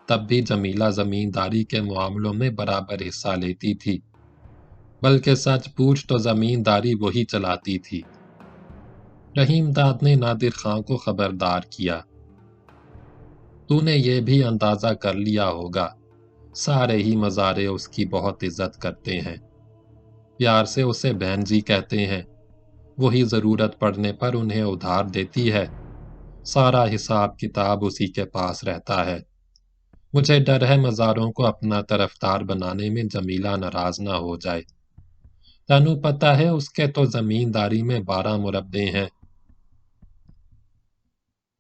تب بھی جمیلہ زمینداری کے معاملوں میں برابر حصہ لیتی تھی، بلکہ سچ پوچھ تو زمینداری وہی چلاتی تھی۔ رحیم داد نے نادر خان کو خبردار کیا۔ تو نے یہ بھی اندازہ کر لیا ہوگا، سارے ہی مزارے اس کی بہت عزت کرتے ہیں، پیار سے اسے بہن جی کہتے ہیں، وہی ضرورت پڑنے پر انہیں ادھار دیتی ہے، سارا حساب کتاب اسی کے پاس رہتا ہے۔ مجھے ڈر ہے مزاروں کو اپنا طرفدار بنانے میں جمیلہ ناراض نہ ہو جائے۔ تینوں پتہ ہے اس کے تو زمینداری میں 12 مربے ہیں۔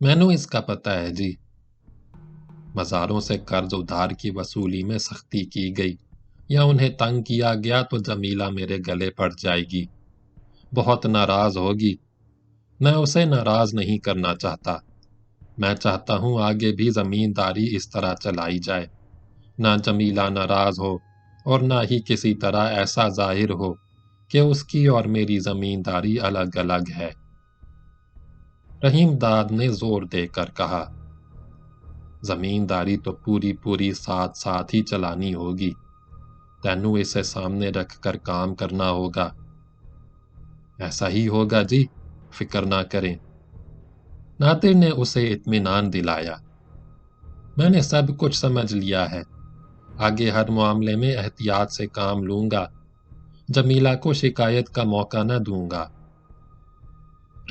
مینوں اس کا پتہ ہے جی۔ مزاروں سے قرض ادھار کی وصولی میں سختی کی گئی یا انہیں تنگ کیا گیا تو جمیلہ میرے گلے پڑ جائے گی، بہت ناراض ہوگی۔ میں اسے ناراض نہیں کرنا چاہتا، میں چاہتا ہوں آگے بھی زمینداری اس طرح چلائی جائے، نہ جمیلہ ناراض ہو اور نہ ہی کسی طرح ایسا ظاہر ہو کہ اس کی اور میری زمینداری الگ الگ ہے۔ رحیم داد نے زور دے کر کہا، زمینداری تو پوری ساتھ ساتھ ہی چلانی ہوگی، تینوں اسے سامنے رکھ کر کام کرنا ہوگا۔ ایسا ہی ہوگا جی، فکر نہ کریں۔ نادر نے اسے اطمینان دلایا، میں نے سب کچھ سمجھ لیا ہے، آگے ہر معاملے میں احتیاط سے کام لوں گا، جمیلہ کو شکایت کا موقع نہ دوں گا۔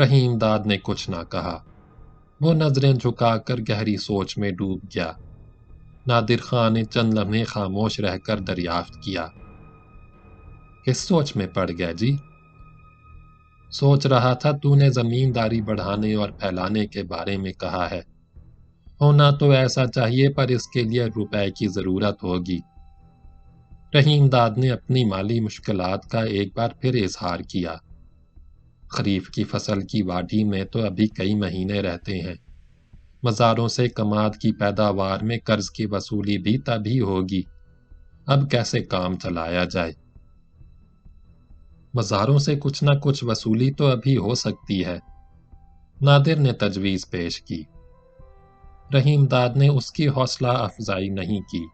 رحیم داد نے کچھ نہ کہا، وہ نظریں جھکا کر گہری سوچ میں ڈوب گیا۔ نادر خان نے چند لمحے خاموش رہ کر دریافت کیا، کس سوچ میں پڑ گیا جی؟ سوچ رہا تھا تو نے زمینداری بڑھانے اور پھیلانے کے بارے میں کہا ہے، ہونا تو ایسا چاہیے پر اس کے لیے روپے کی ضرورت ہوگی۔ رحیم داد نے اپنی مالی مشکلات کا ایک بار پھر اظہار کیا۔ خریف کی فصل کی واڈھی میں تو ابھی کئی مہینے رہتے ہیں، مزاروں سے کماد کی پیداوار میں قرض کی وصولی بھی تبھی ہوگی، اب کیسے کام چلایا جائے؟ مزاروں سے کچھ نہ کچھ وصولی تو ابھی ہو سکتی ہے، نادر نے تجویز پیش کی۔ رحیم داد نے اس کی حوصلہ افزائی نہیں کی۔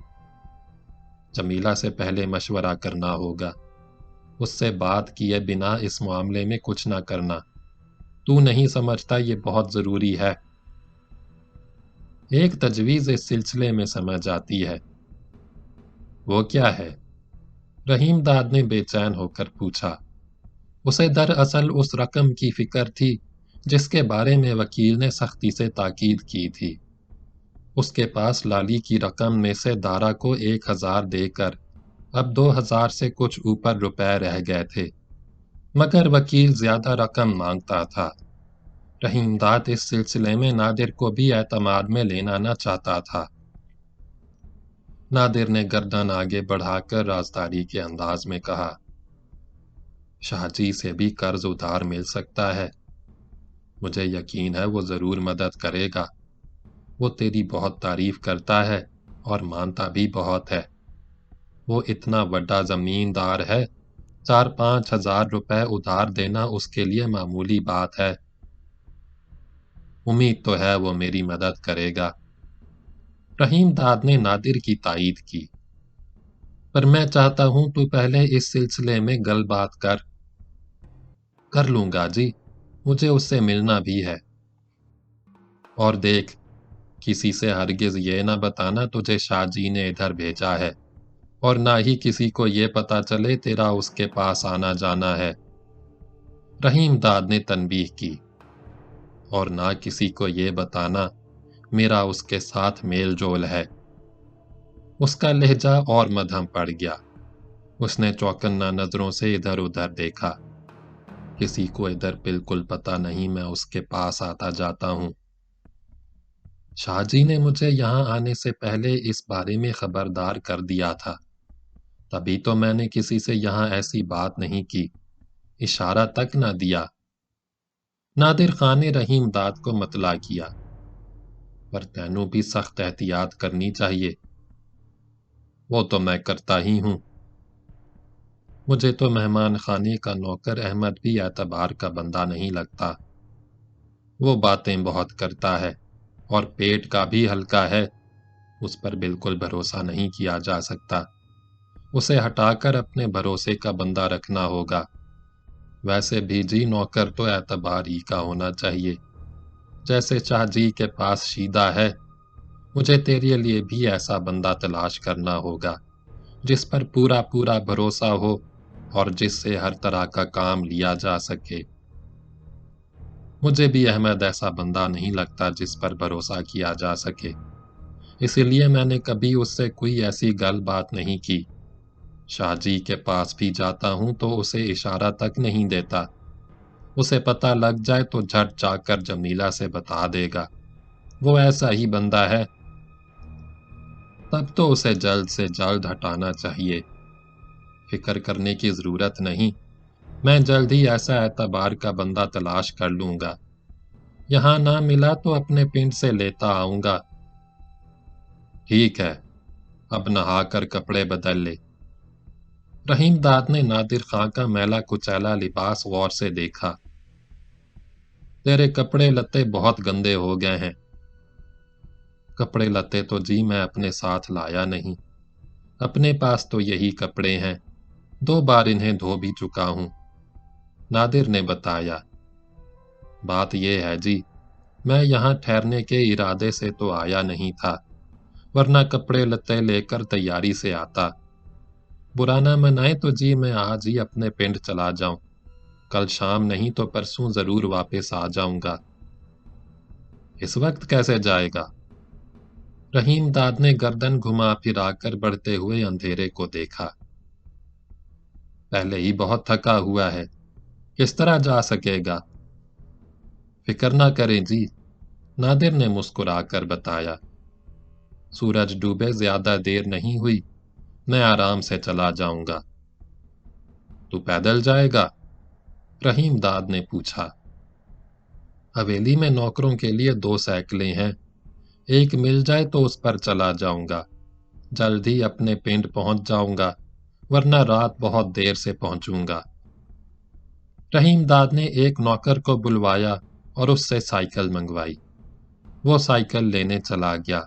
جمیلہ سے پہلے مشورہ کرنا ہوگا، اس سے بات کیے بنا اس معاملے میں کچھ نہ کرنا، تو نہیں سمجھتا یہ بہت ضروری ہے؟ ایک تجویز اس سلسلے میں سمجھ آتی ہے۔ وہ کیا ہے؟ رحیم داد نے بے چین ہو کر پوچھا۔ اسے دراصل اس رقم کی فکر تھی جس کے بارے میں وکیل نے سختی سے تاکید کی تھی۔ اس کے پاس لالی کی رقم میں سے دارا کو 1000 دے کر اب 2000 سے کچھ اوپر روپے رہ گئے تھے، مگر وکیل زیادہ رقم مانگتا تھا۔ رحیم داد اس سلسلے میں نادر کو بھی اعتماد میں لینا نہ چاہتا تھا۔ نادر نے گردن آگے بڑھا کر رازداری کے انداز میں کہا، شاہ جی سے بھی قرض ادھار مل سکتا ہے، مجھے یقین ہے وہ ضرور مدد کرے گا، وہ تیری بہت تعریف کرتا ہے اور مانتا بھی بہت ہے، وہ اتنا بڑا زمیندار ہے، 4-5 ہزار روپے ادھار دینا اس کے لیے معمولی بات ہے، امید تو ہے وہ میری مدد کرے گا۔ رحیم داد نے نادر کی تائید کی، پر میں چاہتا ہوں تو پہلے اس سلسلے میں گل بات کر لوں گا جی، مجھے اس سے ملنا بھی ہے۔ اور دیکھ، کسی سے ہرگز یہ نہ بتانا تجھے شاہ جی نے ادھر بھیجا ہے، اور نہ ہی کسی کو یہ پتا چلے تیرا اس کے پاس آنا جانا ہے۔ رحیم داد نے تنبیہ کی، اور نہ کسی کو یہ بتانا میرا اس کے ساتھ میل جول ہے۔ اس کا لہجہ اور مدھم پڑ گیا، اس نے چوکنا نظروں سے ادھر ادھر دیکھا، کسی کو ادھر بالکل پتا نہیں میں اس کے پاس آتا جاتا ہوں۔ شاہ جی نے مجھے یہاں آنے سے پہلے اس بارے میں خبردار کر دیا تھا، تبھی تو میں نے کسی سے یہاں ایسی بات نہیں کی، اشارہ تک نہ دیا۔ نادر خان نے رحیم داد کو مطلع کیا، پر تینوں بھی سخت احتیاط کرنی چاہیے۔ وہ تو میں کرتا ہی ہوں، مجھے تو مہمان خانے کا نوکر احمد بھی اعتبار کا بندہ نہیں لگتا، وہ باتیں بہت کرتا ہے اور پیٹ کا بھی ہلکا ہے، اس پر بالکل بھروسہ نہیں کیا جا سکتا، اسے ہٹا کر اپنے بھروسے کا بندہ رکھنا ہوگا۔ ویسے بھی جی نوکر تو اعتبار ہی کا ہونا چاہیے، جیسے شاہ جی کے پاس شیدہ ہے مجھے تیرے لیے بھی ایسا بندہ تلاش کرنا ہوگا جس پر پورا پورا بھروسہ ہو اور جس سے ہر طرح کا کام لیا جا سکے۔ مجھے بھی احمد ایسا بندہ نہیں لگتا جس پر بھروسہ کیا جا سکے، اسی لیے میں نے کبھی اس سے کوئی ایسی گل بات نہیں کی۔ شاہ جی کے پاس بھی جاتا ہوں تو اسے اشارہ تک نہیں دیتا، اسے پتہ لگ جائے تو جھٹ جا کر جمیلہ سے بتا دے گا۔ وہ ایسا ہی بندہ ہے، تب تو اسے جلد سے جلد ہٹانا چاہیے۔ فکر کرنے کی ضرورت نہیں، میں جلد ہی ایسا اعتبار کا بندہ تلاش کر لوں گا۔ یہاں نہ ملا تو اپنے پنڈ سے لیتا آؤں گا۔ ٹھیک ہے، اب نہا کر کپڑے بدل لے۔ رحیم داد نے نادر خان کا میلا کچیلا لباس غور سے دیکھا۔ تیرے کپڑے لتے بہت گندے ہو گئے ہیں۔ کپڑے لتے تو جی میں اپنے ساتھ لایا نہیں، اپنے پاس تو یہی کپڑے ہیں، 2 بار انہیں دھو بھی چکا ہوں، نادر نے بتایا۔ بات یہ ہے جی، میں یہاں ٹھہرنے کے ارادے سے تو آیا نہیں تھا، ورنہ کپڑے لتے لے کر تیاری سے آتا۔ برا نہ منائے تو جی میں آج ہی اپنے پنڈ چلا جاؤں، کل شام نہیں تو پرسوں ضرور واپس آ جاؤں گا۔ اس وقت کیسے جائے گا؟ رحیم داد نے گردن گھما پھرا کر بڑھتے ہوئے اندھیرے کو دیکھا۔ پہلے ہی بہت تھکا ہوا ہے، کس طرح جا سکے گا؟ فکر نہ کریں جی، نادر نے مسکرا کر بتایا۔ سورج ڈوبے زیادہ دیر نہیں ہوئی، میں آرام سے چلا جاؤں گا۔ تو پیدل جائے گا؟ رحیم داد نے پوچھا۔ حویلی میں نوکروں کے لیے 2 سائیکلیں ہیں، ایک مل جائے تو اس پر چلا جاؤں گا، جلد ہی اپنے پنڈ پہنچ جاؤں گا، ورنہ رات بہت دیر سے پہنچوں گا۔ رحیم داد نے ایک نوکر کو بلوایا اور اس سے سائیکل منگوائی۔ وہ سائیکل لینے چلا گیا۔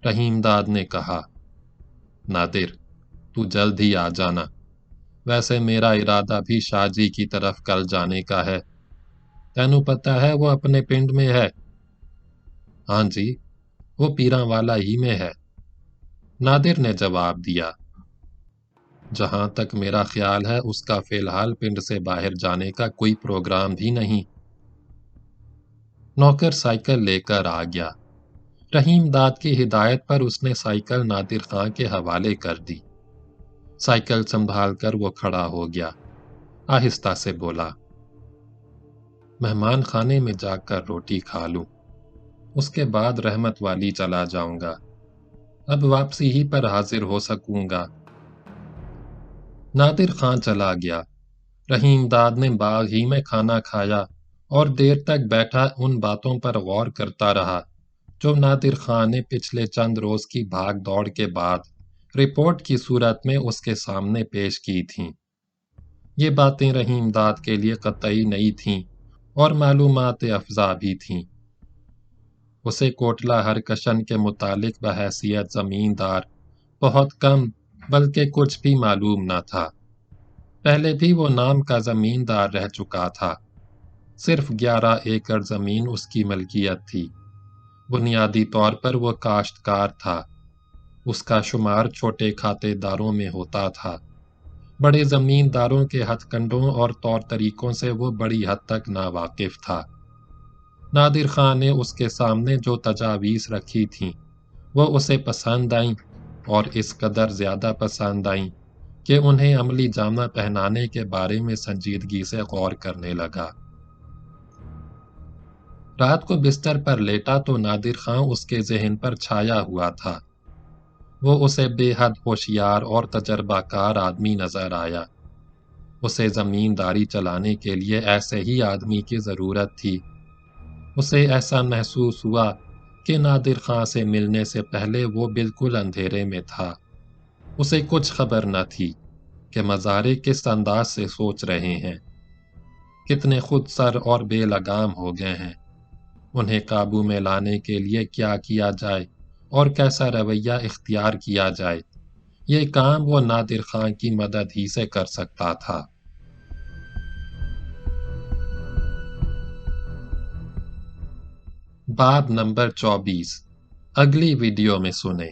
رحیم داد نے کہا، نادر، تو جلد ہی آ جانا، ویسے میرا ارادہ بھی شاہ جی کی طرف کل جانے کا ہے۔ تینوں پتہ ہے وہ اپنے پنڈ میں ہے؟ ہاں جی، وہ پیراں والا ہی میں ہے، نادر نے جواب دیا۔ جہاں تک میرا خیال ہے اس کا فی الحال پنڈ سے باہر جانے کا کوئی پروگرام بھی نہیں۔ نوکر سائیکل لے کر آ گیا۔ رحیم داد کی ہدایت پر اس نے سائیکل نادر خان کے حوالے کر دی۔ سائیکل سنبھال کر وہ کھڑا ہو گیا، آہستہ سے بولا، مہمان خانے میں جا کر روٹی کھا لوں، اس کے بعد رحمت والی چلا جاؤں گا، اب واپسی ہی پر حاضر ہو سکوں گا۔ نادر خان چلا گیا۔ رحیم داد نے باغ ہی میں کھانا کھایا اور دیر تک بیٹھا ان باتوں پر غور کرتا رہا جو نادر خان نے پچھلے چند روز کی بھاگ دوڑ کے بعد رپورٹ کی صورت میں اس کے سامنے پیش کی تھیں۔ یہ باتیں رحیم داد کے لیے قطعی نئی تھیں اور معلومات افزا بھی تھیں۔ اسے کوٹلہ ہرکشن کے متعلق بحیثیت زمیندار بہت کم بلکہ کچھ بھی معلوم نہ تھا۔ پہلے بھی وہ نام کا زمیندار رہ چکا تھا، صرف 11 ایکڑ زمین اس کی ملکیت تھی۔ بنیادی طور پر وہ کاشتکار تھا، اس کا شمار چھوٹے کھاتے داروں میں ہوتا تھا۔ بڑے زمینداروں کے ہتھ کنڈوں اور طور طریقوں سے وہ بڑی حد تک ناواقف تھا۔ نادر خان نے اس کے سامنے جو تجاویز رکھی تھیں وہ اسے پسند آئیں اور اس قدر زیادہ پسند آئیں کہ انہیں عملی جامہ پہنانے کے بارے میں سنجیدگی سے غور کرنے لگا۔ رات کو بستر پر لیٹا تو نادر خان اس کے ذہن پر چھایا ہوا تھا۔ وہ اسے بے حد ہوشیار اور تجربہ کار آدمی نظر آیا۔ اسے زمینداری چلانے کے لیے ایسے ہی آدمی کی ضرورت تھی۔ اسے ایسا محسوس ہوا کہ نادر خان سے ملنے سے پہلے وہ بالکل اندھیرے میں تھا۔ اسے کچھ خبر نہ تھی کہ مزارے کس انداز سے سوچ رہے ہیں، کتنے خود سر اور بے لگام ہو گئے ہیں، انہیں قابو میں لانے کے لیے کیا کیا جائے اور کیسا رویہ اختیار کیا جائے۔ یہ کام وہ نادر خان کی مدد ہی سے کر سکتا تھا۔ باب نمبر 24، اگلی ویڈیو میں سنیں۔